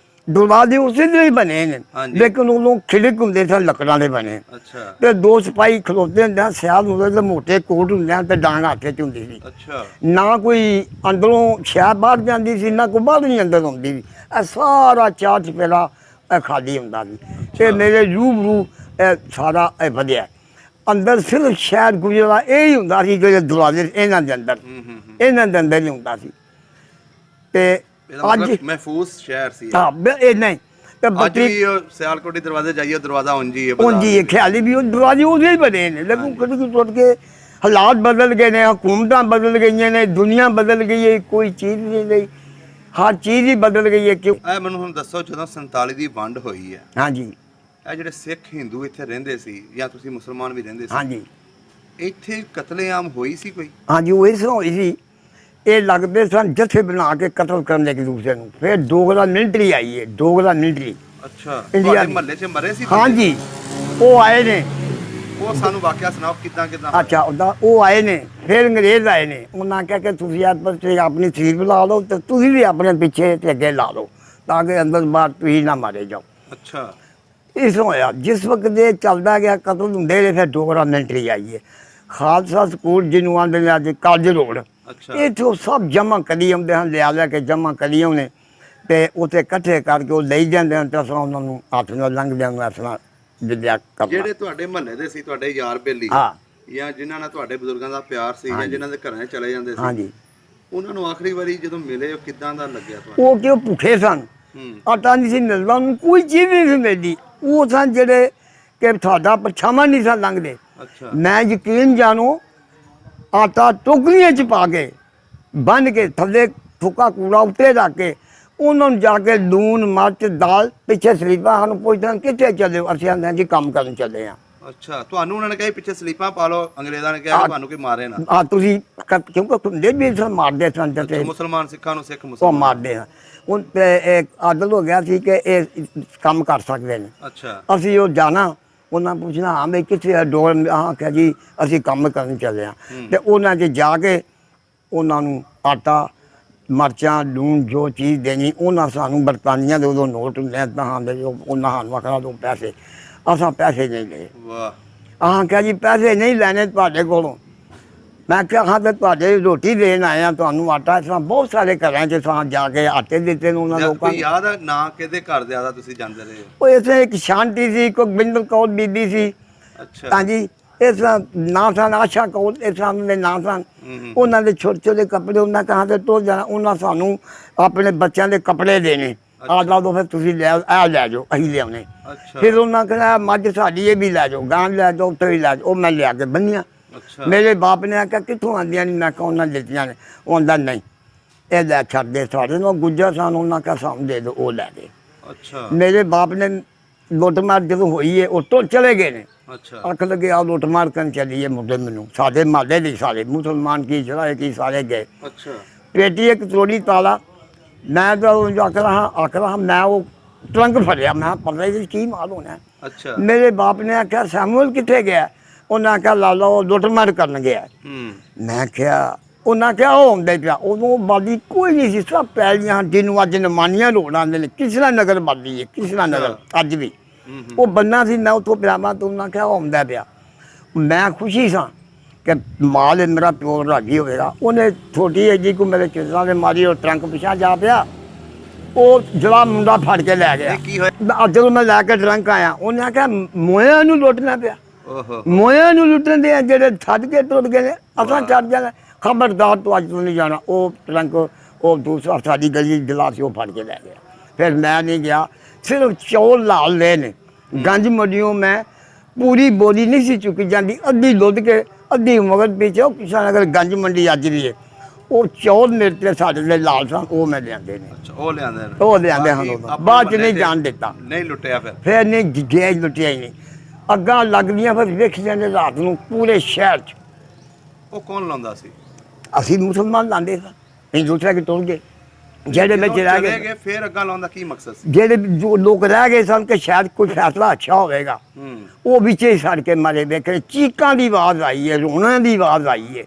ਦਰਵਾਜ਼ੇ ਉਸੇ ਦੇ ਹੀ ਬਣੇ ਨੇ। ਲੇਕਿਨ ਉਦੋਂ ਖਿੜਕ ਹੁੰਦੇ ਸਨ, ਲੱਕੜਾਂ ਦੇ ਬਣੇ। ਅੱਛਾ। ਤੇ 2 ਸਿਪਾਹੀ ਖਲੋਤੇ ਹੁੰਦੇ, ਸਿਆਲ ਹੁੰਦੇ ਤੇ ਮੋਟੇ ਕੋਟ ਹੁੰਦੇ ਤੇ ਡਾਂਗ ਹੱਥ 'ਚ ਹੁੰਦੀ ਸੀ। ਅੱਛਾ। ਨਾ ਕੋਈ ਅੰਦਰੋਂ ਸ਼ਾਹ ਬਾਹਰ ਜਾਂਦੀ ਸੀ, ਨਾ ਕੋਈ ਬਾਹਰ ਨਹੀਂ ਅੰਦਰ ਆਉਂਦੀ ਸੀ। ਇਹ ਸਾਰਾ 4 ਚੁਫੇਰਾ ਖਾਲੀ ਹੁੰਦਾ ਸੀ। ਤੇ ਮੇਰੇ ਰੂਬਰੂ ਇਹ ਸਾਰਾ ਇਹ ਵਧਿਆ। ਅੰਦਰ ਸਿਰਫ ਸ਼ਹਿਰ ਗੁਜਰਾ ਇਹ ਹੀ ਹੁੰਦਾ ਸੀ, ਜਿਹੜੇ ਦਰਵਾਜ਼ੇ ਇਹਨਾਂ ਦੇ ਅੰਦਰ ਹੀ ਹੁੰਦਾ ਸੀ। ਤੇ ਅੱਜ ਮਹਿਫੂਜ਼ ਸ਼ਹਿਰ ਸੀ। ਹਾਂ, ਇਹ ਨਹੀਂ ਤੇ ਅੱਜ ਵੀ ਸਿਆਲਕੋਟੀ ਦਰਵਾਜ਼ੇ ਜਾਈਏ, ਦਰਵਾਜ਼ਾ ਉਂਝ ਹੀ ਹੈ। ਖਿਆਲੀ ਵੀ ਉਹ ਦਰਵਾਜ਼ੇ ਉਹਦੇ ਹੀ ਬਣੇ ਨੇ। ਲੇਕਿਨ ਕਦੇ ਟੁੱਟ ਕੇ ਹਾਲਾਤ ਬਦਲ ਗਏ ਨੇ, ਹਕੂਮਤਾਂ ਬਦਲ ਗਈਆਂ ਨੇ, ਦੁਨੀਆ ਬਦਲ ਗਈ ਹੈ, ਕੋਈ ਚੀਜ਼ ਨਹੀਂ ਰਹੀ, ਹਰ ਚੀਜ਼ ਹੀ ਬਦਲ ਗਈ ਹੈ। ਕਿਉਂ? ਇਹ ਮੈਨੂੰ ਹੁਣ ਦੱਸੋ, ਜਦੋਂ 47 ਦੀ ਵੰਡ ਹੋਈ ਹੈ, ਹਾਂਜੀ, ਇਹ ਜਿਹੜੇ ਸਿੱਖ ਹਿੰਦੂ ਇੱਥੇ ਰਹਿੰਦੇ ਸੀ, ਜਾਂ ਤੁਸੀਂ ਮੁਸਲਮਾਨ ਵੀ ਰਹਿੰਦੇ ਸੀ, ਹਾਂਜੀ, ਇੱਥੇ ਕਤਲੇਆਮ ਹੋਈ ਸੀ ਕੋਈ? ਹਾਂਜੀ, ਉਹ ਇਸ ਹੋਈ ਸੀ ਇਹ ਲੱਗਦੇ ਸਨ ਜਥੇ ਬਣਾ ਕੇ ਕਤਲ ਕਰਨ ਇੱਕ ਦੂਸਰੇ ਨੂੰ। ਫਿਰ ਡੋਗਰਾ ਮਿਲਟਰੀ ਆਈ ਹੈ, ਡੋਗਰਾ ਮਿਲਟਰੀ। ਅੱਛਾ, ਇੰਡੀਆ ਤੁਹਾਡੇ ਦੀ। ਮਹੱਲੇ 'ਚ ਮਰੇ ਸੀ? ਹਾਂਜੀ, ਉਹ ਆਏ ਨੇ। ਉਹ ਸਾਨੂੰ ਵਾਕਿਆ ਸੁਣਾਓ, ਕਿੱਦਾਂ ਕਿੱਦਾਂ? ਅੱਛਾ, ਉਹਦਾ ਉਹ ਆਏ ਨੇ, ਫਿਰ ਅੰਗਰੇਜ਼ ਆਏ ਨੇ। ਉਹਨਾਂ ਕਿਹਾ ਕਿ ਤੁਸੀਂ ਆਪਣੀ ਸੀਟ ਲਾ ਲਓ ਤੇ ਤੁਸੀਂ ਵੀ ਆਪਣੇ ਪਿੱਛੇ ਤੇ ਅੱਗੇ ਲਾ ਲਓ, ਤਾਂ ਕਿ ਅੰਦਰ ਬਾਹਰ ਤੁਸੀਂ ਨਾ ਮਾਰੇ ਜਾਓ। ਅੱਛਾ, ਇਸ ਹੋਇਆ ਜਿਸ ਵਕਤ ਦੇ ਚੱਲਦਾ ਗਿਆ ਕਤਲ ਹੁੰਦੇ ਰਹੇ, ਫਿਰ ਡੋਗਰਾ ਮਿਲਟਰੀ ਆਈ ਹੈ। ਖਾਲਸਾ ਸਕੂਲ ਜਿਹਨੂੰ ਆਉਂਦੇ ਨੇ ਅੱਜ ਕਾਲਜ ਰੋਡ, ਅੱਛਾ, ਇੱਥੋਂ ਸਭ ਜਮ੍ਹਾਂ ਕਰੀ ਆਉਂਦੇ ਹਨ, ਲਿਆ ਕੇ ਜਮ੍ਹਾਂ ਕਰੀ ਆਉਂਦੇ ਤੇ ਉੱਥੇ ਇਕੱਠੇ ਕਰਕੇ ਉਹ ਲਈ ਜਾਂਦੇ ਹਨ ਤੇ ਅਸਾਂ ਉਹਨਾਂ ਨੂੰ ਹੱਥ ਨਾਲ ਲੰਘਦਿਆਂ ਨੂੰ ਅਸਾਂ ਵਿਦਿਆ ਕਰਨਾ। ਜਿਹੜੇ ਤੁਹਾਡੇ ਮਹੱਲੇ ਦੇ ਸੀ, ਤੁਹਾਡੇ ਯਾਰ ਬੇਲੀ, ਹਾਂ ਜਾਂ ਜਿਨ੍ਹਾਂ ਨਾਲ ਤੁਹਾਡੇ ਬਜ਼ੁਰਗਾਂ ਦਾ ਪਿਆਰ ਸੀ, ਜਾਂ ਜਿਨ੍ਹਾਂ ਦੇ ਘਰਾਂ 'ਚ ਚਲੇ ਜਾਂਦੇ ਸੀ, ਹਾਂਜੀ, ਉਹਨਾਂ ਨੂੰ ਆਖਰੀ ਵਾਰੀ ਜਦੋਂ ਮਿਲੇ, ਉਹ ਕਿੱਦਾਂ ਦਾ ਲੱਗਿਆ ਤੁਹਾਨੂੰ? ਉਹ ਕਿਉਂ ਭੁੱਖੇ ਸਨ, ਹੂੰ, ਆਟਾ ਨਹੀਂ ਸੀ ਮਿਲਦਾ, ਉਹਨੂੰ ਕੋਈ ਚੀਜ਼ ਨਹੀਂ ਸੀ ਮਿਲਦੀ। ਉਹ ਸਨ ਜਿਹੜੇ ਕਿ ਤੁਹਾਡਾ ਪਰਛਾਵਾਂ ਨਹੀਂ ਸਨ ਲੰਘਦੇ। ਅੱਛਾ, ਮੈਂ ਯਕੀਨ ਜਾਣੋ, ਆਟਾ ਟੋਕਰੀਆਂ 'ਚ ਪਾ ਕੇ ਬੰਨ੍ਹ ਕੇ ਥੱਲੇ ਥੁੱਕਾ ਕੂੜਾ ਉੱਤੇ ਰੱਖ ਕੇ ਉਹਨਾਂ ਨੂੰ ਜਾ ਕੇ ਲੂਣ ਮਿਰਚ ਦਾਲ ਪਿੱਛੇ ਸਲੀਪਾਂ ਸਾਨੂੰ ਪੁੱਛਦੇ ਕਿੱਥੇ ਚੱਲੇ ਹੋ? ਅਸੀਂ ਆਂਦੇ ਜੀ ਕੰਮ ਕਰਨ ਚੱਲੇ ਆ। ਅੱਛਾ, ਤੁਹਾਨੂੰ ਉਹਨਾਂ ਨੇ ਕਿਹਾ ਪਿੱਛੇ ਸਲੀਪਾਂ ਪਾ ਲਓ, ਅੰਗਰੇਜ਼ਾਂ ਨੇ ਕਿਹਾ ਕਿ ਤੁਹਾਨੂੰ ਕੋਈ ਮਾਰੇ ਨਾ। ਆ ਤੁਸੀਂ ਕਿਉਂਕਿ ਹੁੰਦੇ ਵੀ ਸਨ, ਮਾਰਦੇ ਸਨ ਤੇ ਮੁਸਲਮਾਨ ਸਿੱਖਾਂ ਨੂੰ ਸਿੱਖ ਉਹ ਮੁਸਲਮਾਨ। ਮਾਰਦੇ ਹਨ। ਹੁਣ ਤੇ ਆਦਲ ਹੋ ਗਿਆ ਸੀ ਕਿ ਇਹ ਕੰਮ ਕਰ ਸਕਦੇ ਨੇ। ਅੱਛਾ, ਅਸੀਂ ਉਹ ਜਾਣਾ, ਉਹਨਾਂ ਪੁੱਛਣਾ ਹਾਂ ਬਈ ਕਿੱਥੇ ਆ ਡੋਰ? ਹਾਂ ਕਿਹਾ ਜੀ ਅਸੀਂ ਕੰਮ ਕਰਨ ਚੱਲੇ ਆ। ਤੇ ਉਹਨਾਂ 'ਚ ਜਾ ਕੇ ਉਹਨਾਂ ਨੂੰ ਆਟਾ ਮਿਰਚਾਂ ਲੂਣ ਜੋ ਚੀਜ਼ ਦੇਣੀ, ਉਹਨਾਂ ਸਾਨੂੰ ਬਰਤਾਨੀਆਂ ਦੇ ਉਦੋਂ ਨੋਟ ਹੁੰਦੇ ਤਾਂ ਦੇ ਉਹਨਾਂ ਸਾਨੂੰ ਆਖਣਾ ਦੋ ਪੈਸੇ, ਅਸਾਂ ਪੈਸੇ ਨਹੀਂ ਲਏ। ਵਾਹ, ਆਹ ਕਿਹਾ ਜੀ ਪੈਸੇ ਨਹੀਂ ਲੈਣੇ ਤੁਹਾਡੇ ਕੋਲੋਂ। ਮੈਂ ਕਿਹਾ ਹਾਂ ਤੇ ਤੁਹਾਡੇ ਰੋਟੀ ਦੇਣ ਆਏ ਆ, ਤੁਹਾਨੂੰ ਆਟਾ। ਇਸ ਤਰ੍ਹਾਂ ਬਹੁਤ ਸਾਰੇ ਘਰਾਂ 'ਚ ਸਾਂ ਜਾ ਕੇ ਆਟੇ ਦਿੱਤੇ ਨੇ ਉਹਨਾਂ ਲੋਕਾਂ ਕੋਈ ਨੂੰ। ਯਾਦ ਹੈ ਨਾ ਕਿਹਦੇ ਘਰ ਜ਼ਿਆਦਾ ਤੁਸੀਂ ਜਾਂਦੇ ਰਹੇ? ਉਹ ਇਸੇ ਇੱਕ ਸ਼ਾਂਤੀ ਸੀ, ਕੋਈ ਬਿੰਦਰ ਕੌਰ ਬੀਬੀ ਸੀ। ਅੱਛਾ, ਹਾਂਜੀ, ਇਸ ਤਰ੍ਹਾਂ ਨਾਂ ਸਨ ਆਸ਼ਾ ਕੌਰ, ਇਸ ਤਰ੍ਹਾਂ ਦੇ ਨਾਂ ਸਨ। ਹੂੰ, ਉਹਨਾਂ ਦੇ ਛੋਟੇ ਛੋਟੇ ਕੱਪੜੇ ਉਹਨਾਂ ਕਹਾਂ ਤੇ ਟੁੱਟ ਜਾਣਾ। ਉਹਨਾਂ ਸਾਨੂੰ ਆਪਣੇ ਬੱਚਿਆਂ ਦੇ ਕੱਪੜੇ ਦੇਣੇ, ਆਹ ਲਾ ਦੋ ਫਿਰ ਤੁਸੀਂ ਲੈ ਜਾਓ, ਅਸੀਂ ਲਿਆਉਣੇ। ਅੱਛਾ, ਫਿਰ ਉਹਨਾਂ ਕਹਿੰਦਾ ਮੱਝ ਸਾਡੀ ਇਹ ਵੀ ਲੈ ਜਾਓ, ਗਾਂ ਲੈ ਜਾਓ, ਉੱਥੇ ਵੀ ਲੈ ਜਾਓ। ਉਹ ਮੈਂ ਲਿਆ ਕੇ ਬੰਨੀਆਂ। ਅੱਛਾ, ਮੇਰੇ ਬਾਪ ਨੇ ਆਖਿਆ ਕਿੱਥੋਂ ਆਉਂਦੀਆਂ ਨਹੀਂ? ਮੈਂ ਕਿਹਾ ਉਹਨਾਂ ਦਿੱਤੀਆਂ ਨੇ। ਉਹ ਆਂਦਾ ਨਹੀਂ, ਇਹ ਲੈ ਛੱਡਦੇ ਸਾਡੇ ਨੂੰ ਗੁੱਜਰ ਸਨ, ਉਹਨਾਂ ਕਿਹਾ ਸਾਨੂੰ ਦੇ ਦਿਓ, ਉਹ ਲੈ ਗਏ। ਅੱਛਾ, ਮੇਰੇ ਬਾਪ ਨੇ ਲੁੱਟਮਾਰ ਜਦੋਂ ਹੋਈ ਹੈ ਉਹ ਤੋਂ ਚਲੇ ਗਏ ਨੇ। ਅੱਛਾ, ਅੱਖ ਲੱਗੇ ਆ ਲੁੱਟਮਾਰ ਕਰਨ ਚੱਲੀਏ ਮੁੰਡੇ ਮੈਨੂੰ, ਸਾਡੇ ਮਹੱਲੇ ਦੇ ਸਾਰੇ ਮੁਸਲਮਾਨ ਕੀ ਜਿਹੜਾ ਕੀ ਸਾਰੇ ਗਏ। ਅੱਛਾ, ਪੇਟੀ ਇੱਕ ਤੋੜੀ ਤਾਲਾ। ਮੈਂ ਤਾਂ ਉਹ ਆਖ ਰਹਾ ਮੈਂ ਉਹ ਟਰੰਕ ਫੜਿਆ, ਮੈਂ ਪਤਾ ਹੀ ਕੀ ਮਾਲ ਹੋਣਾ। ਅੱਛਾ, ਮੇਰੇ ਬਾਪ ਨੇ ਆਖਿਆ ਸੈਮੂਅਲ ਕਿੱਥੇ ਗਿਆ? ਉਹਨਾਂ ਆਖਿਆ ਲਾਲਾ ਉਹ ਲੁੱਟਮਾਰ ਕਰਨ ਗਿਆ। ਹੂੰ, ਮੈਂ ਕਿਹਾ, ਉਹਨਾਂ ਕਿਹਾ ਉਹ ਆਉਂਦਾ ਪਿਆ। ਉਦੋਂ ਬਾਦੀ ਕੋਈ ਨਹੀਂ ਸੀ, ਸਭ ਪੈਲੀਆਂ ਜਿਹਨੂੰ ਅੱਜ ਨਮਾਨੀਆਂ ਰੋਡ ਆਉਂਦੇ ਨੇ, ਕਿਸਰਾ ਨਗਰ ਬਾਦੀ ਹੈ, ਕਿਸਰਾ ਨਗਰ ਅੱਜ ਵੀ। ਉਹ ਬੰਨਾ ਸੀ, ਮੈਂ ਉੱਥੋਂ ਪਿਆਵਾਂ ਤੋਂ ਉਹਨਾਂ ਕਿਹਾ ਉਹ ਆਉਂਦਾ ਪਿਆ। ਮੈਂ ਖੁਸ਼ੀ ਸਾਂ ਕਿ ਮਾਲ ਹੈ ਮੇਰਾ ਪਿਓ ਰਾਜੀ ਹੋਵੇਗਾ। ਉਹਨੇ ਛੋਟੀ ਹੈ ਜੀ ਕੋ ਮੇਰੇ ਚਿੱਤਰਾਂ ਦੇ ਮਾਰੀ, ਉਹ ਟਰੰਕ ਪਿਛਾ ਜਾ ਪਿਆ। ਉਹ ਜਿਹੜਾ ਮੁੰਡਾ ਫੜ ਕੇ ਲੈ ਗਿਆ। ਇਹ ਕੀ ਹੋਇਆ? ਜਦੋਂ ਮੈਂ ਲੈ ਕੇ ਟਰੰਕ ਆਇਆ, ਉਹਨੇ ਆਖਿਆ ਮੋਇਆਂ ਨੂੰ ਲੁੱਟਣਾ ਪਿਆ। ਓਹੋ, ਮੋਇਆਂ ਨੂੰ ਲੁੱਟਣ ਦੇ ਆ ਜਿਹੜੇ ਛੱਡ ਕੇ ਟੁੱਟ ਗਏ ਨੇ, ਅਸਾਂ ਛੱਡ ਜਾਣਾ। ਖਬਰਦਾਰ ਤੋਂ ਅੱਜ ਤੋਂ ਨਹੀਂ ਜਾਣਾ। ਉਹ ਟਰੰਕ ਉਹ ਦੂਸਰਾ ਸਾਡੀ ਗਲੀ ਦਿਲਾ ਸੀ, ਉਹ ਫੜ ਕੇ ਲੈ ਗਿਆ। ਫਿਰ ਮੈਂ ਨਹੀਂ ਗਿਆ, ਸਿਰਫ ਚੌਲ ਲਾਲ ਲਏ ਨੇ। ਗੰਜ ਮੰਡੀਓਂ ਮੈਂ ਪੂਰੀ ਬੋਲੀ ਨਹੀਂ ਸੀ ਚੁੱਕੀ ਜਾਂਦੀ, ਅੱਧੀ ਲੁੱਦ ਕੇ ਅੱਧੀ ਮਗਰ ਪਿੱਛੇ। ਉਹ ਕਿਸਾਨ ਅਗਰ ਗੰਜ ਮੰਡੀ ਅੱਜ ਵੀ ਹੈ, ਉਹ ਚੌਲ ਮੇਰੇ ਤੇ ਸਾਡੇ ਦੇ ਲਾਲ ਸਨ, ਉਹ ਮੈਂ ਲਿਆਂਦੇ ਨੇ। ਅੱਛਾ, ਉਹ ਲਿਆਂਦੇ ਨੇ। ਉਹ ਲਿਆਂਦੇ ਹਨ ਬਾਕੀ ਉਦੋਂ। ਆਪਣੇ ਬਾਅਦ 'ਚ ਮਹੱਲੇ ਨਹੀਂ ਜਾਣ ਦਿੱਤਾ। ਨਹੀਂ ਲੁੱਟਿਆ ਫਿਰ? ਫਿਰ ਨਹੀਂ ਗੇਜ ਲੁੱਟਿਆ ਹੀ ਨਹੀਂ। ਅੱਗਾਂ ਲੱਗਦੀਆਂ ਫਿਰ ਵੇਖ ਜਾਂਦੇ ਰਾਤ ਨੂੰ ਪੂਰੇ ਸ਼ਹਿਰ 'ਚ। ਉਹ ਕੌਣ ਲਾਉਂਦਾ ਸੀ? ਅਸੀਂ ਮੁਸਲਮਾਨ ਲਾਉਂਦੇ ਸਾਂ, ਹਿੰਦੂ ਕਿ ਟੁੱਟ ਗਏ ਜਿਹੜੇ ਵਿੱਚ ਜਦੋਂ ਰਹਿ ਚਲੇ ਗਏ। ਫਿਰ ਅੱਗਾ ਲਾਉਣ ਦਾ ਕੀ ਮਕਸਦ ਸੀ? ਜਿਹੜੇ ਜੋ ਲੋਕ ਰਹਿ ਗਏ ਸਨ ਕਿ ਸ਼ਾਇਦ ਕੋਈ ਫੈਸਲਾ ਅੱਛਾ ਹੋਵੇਗਾ, ਹੂੰ, ਉਹ ਵਿੱਚੇ ਸੜ ਕੇ ਮਰੇ। ਵੇਖੇ ਚੀਕਾਂ ਦੀ ਆਵਾਜ਼ ਆਈ ਹੈ, ਰੋਣਾ ਦੀ ਆਵਾਜ਼ ਆਈ ਹੈ।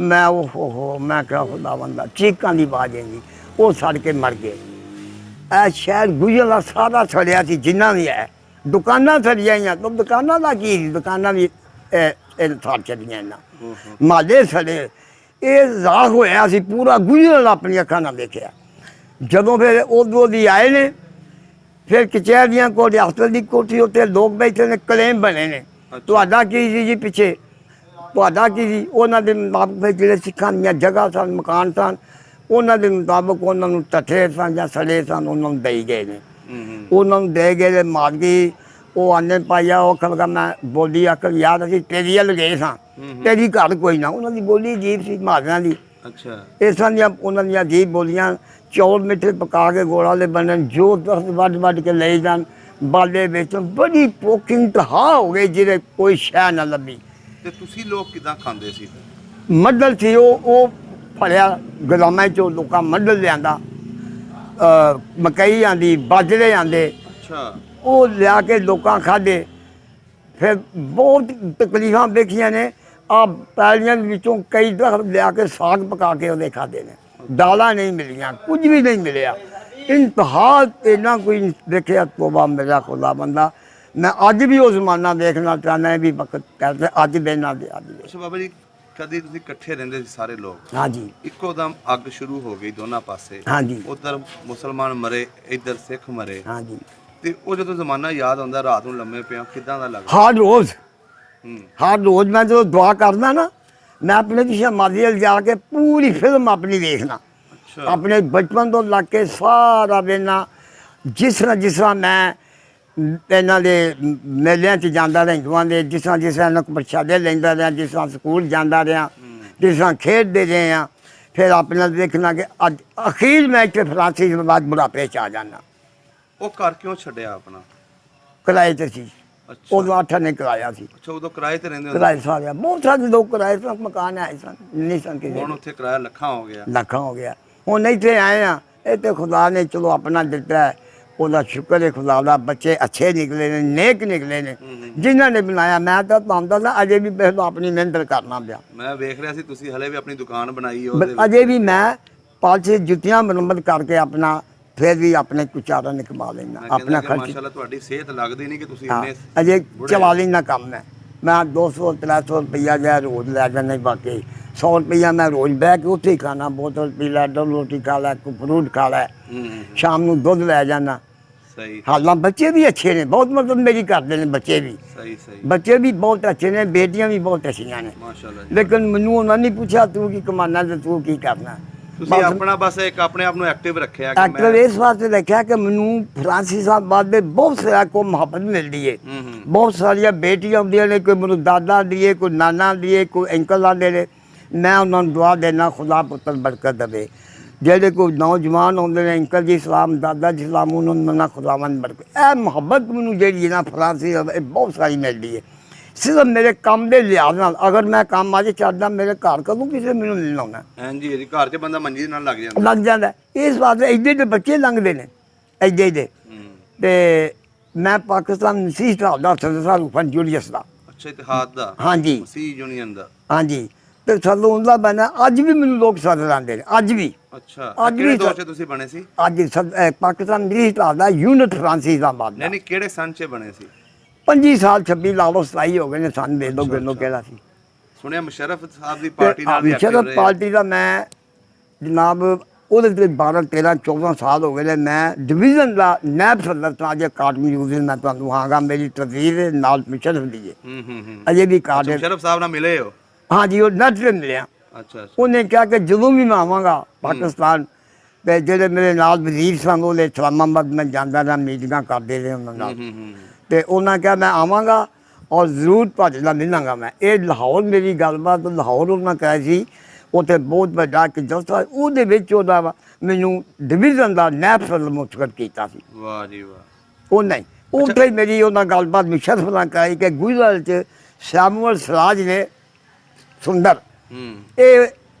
ਮੈਂ ਉਹ ਮੈਂ ਕਿਹਾ ਖੁਦਾ ਬੰਦਾ, ਚੀਕਾਂ ਦੀ ਆਵਾਜ਼ ਆਈ, ਉਹ ਸੜ ਕੇ ਮਰ ਗਏ। ਇਹ ਸ਼ਹਿਰ ਗੁਜਰਲਾ ਸਾਰਾ ਸੜਿਆ ਸੀ, ਜਿੰਨਾ ਵੀ ਹੈ। ਦੁਕਾਨਾਂ ਸੜੀਆਂ ਹੀ ਆ। ਦੁਕਾਨਾਂ ਦਾ ਕੀ ਸੀ? ਦੁਕਾਨਾਂ ਵੀ ਇਹ ਸੜ ਚੜੀਆਂ ਇਹਨਾਂ, ਮਾਲੇ ਸੜੇ। ਇਹ ਰਾਖ ਹੋਇਆ ਸੀ ਪੂਰਾ, ਗੁਜਰਲਾ ਆਪਣੀਆਂ ਅੱਖਾਂ ਨਾਲ ਦੇਖਿਆ। ਜਦੋਂ ਫਿਰ ਉਦੋਂ ਦੀ ਆਏ ਨੇ, ਫਿਰ ਕਚਹਿਰੀਆਂ ਕੋਲ ਰਿਆਸਤ ਦੀ ਕੋਠੀ ਉੱਤੇ ਲੋਕ ਬੈਠੇ ਨੇ, ਕਲੇਮ ਬਣੇ ਨੇ। ਤੁਹਾਡਾ ਕੀ ਸੀ ਜੀ ਪਿੱਛੇ? ਤੁਹਾਡਾ ਕੀ ਸੀ? ਉਹਨਾਂ ਦੇ ਮੁਤਾਬਕ ਫਿਰ ਜਿਹੜੇ ਸਿੱਖਾਂ ਦੀਆਂ ਜਗ੍ਹਾ ਸਨ, ਮਕਾਨ ਸਨ, ਉਹਨਾਂ ਦੇ ਮੁਤਾਬਕ ਉਹਨਾਂ ਨੂੰ ਟੱਠੇ ਸਨ ਜਾਂ ਸੜੇ ਸਨ, ਉਹਨਾਂ ਨੂੰ ਦੇਈ ਗਏ ਨੇ। ਉਹਨਾਂ ਨੂੰ ਦੇ ਗਏ ਮਾਰ ਗਈ। ਉਹ ਆਨੇ ਪਾਇਆ, ਉਹ ਕਹੇਗਾ ਮੈਂ ਬੋਲੀ ਅਕਲ ਯਾਦ ਅਸੀਂ ਤੇਰੀ ਵੱਲ ਗਏ ਸਾਂ, ਤੇਰੀ ਘਰ ਕੋਈ ਨਾ। ਉਹਨਾਂ ਦੀ ਬੋਲੀ ਅਜੀਬ ਸੀ, ਮਾਰਿਆਂ ਦੀ। ਅੱਛਾ, ਇਸ ਤਰ੍ਹਾਂ ਦੀਆਂ ਉਹਨਾਂ ਦੀਆਂ ਅਜੀਬ ਬੋਲੀਆਂ। ਚੌਲ ਮਿੱਠੇ ਪਕਾ ਕੇ ਗੋਲਾਂ ਦੇ ਬਣਨ, ਜੋ ਦਰਦ ਵੱਢ ਕੇ ਲੈ ਜਾਣ ਬਾਲੇ ਵਿੱਚ। ਬੜੀ ਭੁੱਖ ਇੰਤਹਾ ਹੋ ਗਈ, ਜਿਹਦੇ ਕੋਈ ਸ਼ੈ ਨਾ ਲੱਭੀ। ਤੇ ਤੁਸੀਂ ਲੋਕ ਕਿਦਾਂ ਖਾਂਦੇ ਸੀ? ਮੱਦਲ ਸੀ ਉਹ ਫੜਿਆ ਗੁਲਾਮਾਂ ਚੋਂ ਲੋਕਾਂ ਮੰਡਲ ਲਿਆਂਦਾ ਮਕਈ ਆਂਦੀ ਬਾਜਰੇ ਆਂਦੇ ਅੱਛਾ ਉਹ ਲਿਆ ਕੇ ਲੋਕਾਂ ਖਾਧੇ। ਫਿਰ ਬਹੁਤ ਤਕਲੀਫਾਂ ਵੇਖੀਆਂ ਨੇ। ਆ ਪੈਲੀਆਂ ਵਿੱਚੋਂ ਕਈ ਦਰਖਤ ਲਿਆ ਕੇ ਸਾਗ ਪਕਾ ਕੇ ਉਹਦੇ ਖਾਧੇ ਨੇ। ਦਾਲਾਂ ਨਹੀਂ ਮਿਲੀਆਂ, ਕੁਝ ਵੀ ਨਹੀਂ ਮਿਲਿਆ। ਇੰਤਹਾ ਇੰਨਾ ਕੋਈ ਨਹੀਂ ਦੇਖਿਆ। ਤੋਬਾ ਮੇਰਾ ਖੁਦਾ ਬੰਦਾ। ਮੈਂ ਅੱਜ ਵੀ ਉਹ ਜ਼ਮਾਨਾ ਦੇਖਣਾ ਚਾਹੁੰਦਾ ਵੀ ਵਕਤ ਕਰਦੇ ਅੱਜ ਦੇ ਨਾਲ ਦੇ ਅੱਜ ਦੇ। ਅੱਛਾ ਬਾਬਾ ਜੀ, ਕਦੀ ਤੁਸੀਂ ਇਕੱਠੇ ਰਹਿੰਦੇ ਸੀ ਸਾਰੇ ਲੋਕ, ਹਾਂਜੀ ਇੱਕੋ ਦਮ ਅੱਗ ਸ਼ੁਰੂ ਹੋ ਗਈ ਦੋਨਾਂ ਪਾਸੇ, ਹਾਂਜੀ ਉਧਰ ਮੁਸਲਮਾਨ ਮਰੇ ਇੱਧਰ ਸਿੱਖ ਮਰੇ, ਹਾਂਜੀ। ਤੇ ਉਹ ਜਦੋਂ ਜ਼ਮਾਨਾ ਯਾਦ ਆਉਂਦਾ ਰਾਤ ਨੂੰ ਲੰਮੇ ਪਿਆ ਕਿਦਾਂ ਦਾ ਲੱਗਦਾ? ਹਰ ਰੋਜ਼ ਮੈਂ ਜਦੋਂ ਦੁਆ ਕਰਦਾ ਨਾ, ਮੈਂ ਆਪਣੇ ਪਿੱਛੇ ਮਾਦੀ ਵੱਲ ਜਾ ਕੇ ਪੂਰੀ ਫਿਲਮ ਆਪਣੀ ਦੇਖਣਾ। ਅੱਛਾ ਆਪਣੇ ਬਚਪਨ ਤੋਂ ਲੱਗ ਕੇ ਸਾਰਾ ਵੇਖਣਾ। ਜਿਸ ਤਰ੍ਹਾਂ ਮੈਂ ਇਹਨਾਂ ਦੇ ਮੇਲਿਆਂ 'ਚ ਜਾਂਦਾ ਰਿਹਾ, ਹਿੰਦੂਆਂ ਦੇ, ਜਿਸ ਤਰ੍ਹਾਂ ਇਹਨਾਂ ਕੋਲ ਪ੍ਰਸ਼ਾਦੇ ਲੈਂਦਾ ਰਿਹਾ, ਜਿਸ ਤਰ੍ਹਾਂ ਸਕੂਲ ਜਾਂਦਾ ਰਿਹਾ, ਜਿਸ ਤਰ੍ਹਾਂ ਖੇਡਦੇ ਰਹੇ ਹਾਂ। ਫਿਰ ਆਪਣੇ ਦੇਖਣਾ ਕਿ ਅੱਜ ਅਖੀਰ ਮੈਂ ਇੱਥੇ ਫਰਾਂਸੀ ਤੋਂ ਬਾਅਦ ਬੁਢਾਪੇ 'ਚ ਆ ਜਾਂਦਾ। ਉਹ ਘਰ ਕਿਉਂ ਛੱਡਿਆ ਆਪਣਾ? ਕਿਰਾਏ 'ਤੇ ਸੀ ਅੱਛਾ ਉਦੋਂ, 8 ਨੇ ਕਿਰਾਇਆ ਸੀ। ਅੱਛਾ ਉਦੋਂ ਕਿਰਾਏ ਤੇ ਰਹਿੰਦੇ ਹੁੰਦੇ? ਕਿਰਾਏ ਸਾਰੇ ਬਹੁਤ ਸਾਰੇ ਲੋਕ ਕਿਰਾਏ ਤੋਂ ਮਕਾਨ ਆਏ ਸਨ, ਨਹੀਂ ਸਨ ਕਿਸੇ ਹੁਣ ਉੱਥੇ ਕਿਰਾਇਆ ਲੱਖਾਂ ਹੋ ਗਿਆ। ਲੱਖਾਂ ਹੋ ਗਿਆ। ਹੁਣ ਇੱਥੇ ਆਏ ਆ, ਇਹ ਤੇ ਖੁਦਾ ਨੇ ਚਲੋ ਆਪਣਾ ਦਿੱਤਾ ਹੈ, ਉਹਦਾ ਸ਼ੁਕਰ ਹੈ ਖੁਦਾ ਦਾ। ਬੱਚੇ ਅੱਛੇ ਨਿਕਲੇ ਨੇ, ਨੇਕ ਨਿਕਲੇ ਨੇ ਜਿਨ੍ਹਾਂ ਨੇ ਬਣਾਇਆ। ਮੈਂ ਤਾਂ ਪਾਉਂਦਾ ਨਾ ਅਜੇ ਵੀ ਪਹਿਲਾਂ ਆਪਣੀ ਮਿਹਨਤ ਕਰਨਾ ਪਿਆ। ਮੈਂ ਵੇਖ ਰਿਹਾ ਸੀ ਤੁਸੀਂ ਹਲੇ ਵੀ ਆਪਣੀ ਦੁਕਾਨ ਬਣਾਈ ਅਜੇ ਵੀ ਮੈਂ 5-6 ਜੁੱਤੀਆਂ ਮੁਰੰਮਤ ਕਰਕੇ ਆਪਣਾ ਫਿਰ ਵੀ ਆਪਣੇ ਕੁਚਾਰਾ ਨੇ ਕਮਾ ਲੈਣਾ ਆਪਣਾ ਖਰਚ। ਮਾਸ਼ਾਅੱਲਾ ਤੁਹਾਡੀ ਸਿਹਤ ਲੱਗਦੀ ਨਹੀਂ ਕਿ ਤੁਸੀਂ ਹਾਂ, ਇੰਨੇ ਅਜੇ ਚਲਾ ਲੈਣਾ ਕੰਮ ਹੈ। ਮੈਂ 200-300 ਰੁਪਈਆ ਜਿਹਾ ਰੋਜ਼ ਲੈ ਜਾਂਦਾ। ਬਾਕੀ 100 ਰੁਪਈਆ ਮੈਂ ਰੋਜ਼ ਬਹਿ ਕੇ ਉੱਥੇ ਹੀ ਖਾਣਾ। ਬੋਤਲ ਪੀ ਲੈ, ਡਬਲ ਰੋਟੀ ਖਾ ਲੈ, ਕੋਈ ਫਰੂਟ ਖਾ ਲੈ, ਸ਼ਾਮ ਨੂੰ ਦੁੱਧ ਲੈ ਜਾਣਾ। ਸਹੀ ਹਾਲਾਂ ਬੱਚੇ ਵੀ ਅੱਛੇ ਨੇ ਬਹੁਤ, ਮਤਲਬ ਮੇਰੀ ਕਰਦੇ ਨੇ ਬੱਚੇ ਵੀ। ਸਹੀ ਸਹੀ ਬੱਚੇ ਵੀ ਬਹੁਤ ਅੱਛੇ ਨੇ, ਬੇਟੀਆਂ ਵੀ ਬਹੁਤ ਅੱਛੀਆਂ ਨੇ। ਮਾਸ਼ਾਅੱਲਾ ਜੀ। ਲੇਕਿਨ ਮੈਨੂੰ ਉਹਨਾਂ ਨੇ ਪੁੱਛਿਆ ਤੂੰ ਕੀ ਕਮਾਨਾ ਤੇ ਤੂੰ ਕੀ ਕਰਨਾ। ਤੁਸੀਂ ਆਪਣਾ ਬਸ ਇੱਕ ਆਪਣੇ ਆਪ ਨੂੰ ਐਕਟਿਵ ਰੱਖਿਆ ਕਿ ਐਕਟਰ ਇਸ ਵਾਸਤੇ ਰੱਖਿਆ ਕਿ ਮੈਨੂੰ ਫਰਾਂਸੀ ਸਾਹਿਬ ਬਾਦ ਦੇ ਬਹੁਤ ਸਾਰਾ ਕੋ ਮੁਹੱਬਤ ਮਿਲਦੀ ਹੈ। ਬਹੁਤ ਸਾਰੀਆਂ ਬੇਟੀਆਂ ਹੁੰਦੀਆਂ ਨੇ, ਕੋਈ ਮੈਨੂੰ ਦਾਦਾ ਦੀਏ, ਕੋਈ ਨਾਨਾ ਦੀਏ, ਕੋਈ ਅੰਕਲ ਆਉਂਦੇ ਨੇ। ਮੈਂ ਉਹਨਾਂ ਨੂੰ ਦੁਆ ਦੇਣਾ ਖੁਦਾ ਪੁੱਤਰ ਬਰਕਤ ਦੇਵੇ। ਜਿਹੜੇ ਕੋਈ ਨੌਜਵਾਨ ਹੁੰਦੇ ਨੇ, ਅੰਕਲ ਜੀ ਸਲਾਮ, ਦਾਦਾ ਜੀ ਸਲਾਮ, ਉਹਨਾਂ ਨੂੰ ਨਾ ਖੁਦਾਵੰਦ ਬਰਕਤ। ਇਹ ਮੁਹੱਬਤ ਮੈਨੂੰ ਜਿਹੜੀ ਨਾ ਫਰਾਂਸੀ ਇਹ ਬਹੁਤ ਸਾਰੀ ਮਿਲਦੀ ਹੈ। ਸਿਰਫ ਮੇਰੇ ਕੰਮ ਦੇ ਲਿਹਾਜ਼ ਨਾਲ। ਅਗਰ ਮੈਂ ਕੰਮ ਅੱਜ ਚੱਲਦਾ ਮੇਰੇ ਘਰ ਕਦੋਂ ਕਿਸੇ ਮੈਨੂੰ ਨਹੀਂ ਲਾਉਣਾ। ਹਾਂਜੀ ਜੀ, ਘਰ 'ਚ ਬੰਦਾ ਮੰਜੀ ਨਾਲ ਲੱਗ ਜਾਂਦਾ। ਲੱਗ ਜਾਂਦਾ। ਇਸ ਵਾਸਤੇ ਐਡੇ ਦੇ ਬੱਚੇ ਲੰਘਦੇ ਨੇ, ਐਡੇ ਦੇ। ਤੇ ਮੈਂ ਪਾਕਿਸਤਾਨ ਮਸੀਹ ਦਾ ਸਦਰ ਰੂਫਨ ਜੂਲੀਅਸ ਦਾ। ਅੱਛਾ, ਇਤਿਹਾਦ ਦਾ? ਹਾਂਜੀ ਮਸੀਹ ਯੂਨੀਅਨ ਦਾ। ਹਾਂਜੀ। ਤੇ ਸਲੂਨ ਦਾ ਬਣਾ। ਅੱਜ ਵੀ ਮੈਨੂੰ ਲੋਕ ਸਦਰ ਆਉਂਦੇ ਨੇ, ਅੱਜ ਵੀ। ਅੱਛਾ, ਅੱਜ ਕਿਹੜੇ ਵੀ ਦੌਰ 'ਚ ਤੁਸੀਂ ਬਣੇ ਸੀ? ਅੱਜ ਪਾਕਿਸਤਾਨ ਮਸੀਹ ਦਾ ਯੂਨਿਟ ਫਰਾਂਸਿਸ ਦਾ ਬਾਦ। ਨਹੀਂ ਕਿਹੜੇ ਸੰਨ 'ਚ ਬਣੇ ਸੀ? 25 ਸਾਲ 26 ਲਾ ਲਓ 27 ਹੋ ਗਏ ਨੇ। ਸਾਨੂੰ ਦੇ ਦੋ ਗਿਣੋ ਕਿਹੜਾ ਸੀ। ਸੁਣਿਆ ਮੁਸ਼ਰਫ ਸਾਹਿਬ ਦੀ ਪਾਰਟੀ ਨਾਲ ਵੀ ਐਕਟਿਵ ਮੁਸ਼ਰਫ ਰਹੇ। ਪਾਰਟੀ ਦਾ ਮੈਂ ਜਨਾਬ ਉਹਦੇ ਤੇ 12 13 14 ਸਾਲ ਹੋ ਗਏ ਨੇ। ਮੈਂ ਡਿਵੀਜ਼ਨ ਦਾ ਨੈਬ ਸਦਰ ਤਾਂ ਅੱਜ ਕਾਰਡ ਮੌਜੂਦ ਹੈ। ਮੈਂ ਤੁਹਾਨੂੰ ਆਂਗਾ ਮੇਰੀ ਤਸਵੀਰ ਨਾਲ ਮੁਸ਼ਰਫ ਦੀ ਹੈ। ਅਜੇ ਵੀ ਕਾਰਡ। ਮੁਸ਼ਰਫ ਸਾਹਿਬ ਨਾਲ ਮਿਲੇ ਹੋ? ਹਾਂਜੀ, ਉਹ ਨੱਟ ਤੇ ਮਿਲਿਆ। ਅੱਛਾ। ਉਹਨੇ ਕਿਹਾ ਕਿ ਜਦੋਂ ਵੀ ਮੈਂ ਆਵਾਂਗਾ ਪਾਕਿਸਤਾਨ, ਤੇ ਜਿਹੜੇ ਮੇਰੇ ਨਾਲ ਵਜ਼ੀਰ ਸਨ ਉਹਦੇ ਇਸਲਾਮਾਬਾਦ ਮੈਂ ਜਾਂਦਾ ਰਿਹਾ, ਮੀਟਿੰਗਾਂ ਕਰਦੇ ਰਹੇ ਉਹਨਾਂ ਨਾਲ। ਤੇ ਉਹਨਾਂ ਕਿਹਾ ਮੈਂ ਆਵਾਂਗਾ ਔਰ ਜ਼ਰੂਰ ਤੁਹਾਡੇ ਨਾਲ ਮਿਲਾਂਗਾ ਮੈਂ। ਇਹ ਲਾਹੌਰ ਮੇਰੀ ਗੱਲਬਾਤ ਲਾਹੌਰ ਉਹਨਾਂ ਕਹੀ ਸੀ। ਉੱਥੇ ਬਹੁਤ ਵੱਡਾ ਇੱਕ ਜਲਸਾ, ਉਹਦੇ ਵਿੱਚ ਉਹਦਾ ਮੈਨੂੰ ਡਿਵੀਜ਼ਨ ਦਾ ਨੈਬ ਸਦਰ ਮੁਤਖਬ ਕੀਤਾ ਸੀ। ਵਾਹ ਜੀ ਵਾਹ। ਉਹ ਨਹੀਂ ਉੱਥੇ ਹੀ ਮੇਰੀ ਉਹਨਾਂ ਗੱਲਬਾਤ ਮੁਸ਼ਰਫ ਨਾਲ ਕਰਾਈ ਕਿ ਗੁਜਰਾਤ 'ਚ ਸ਼ਾਮੂਅਲ ਸਰਾਜ ਨੇ ਸੁੰਦਰ, ਇਹ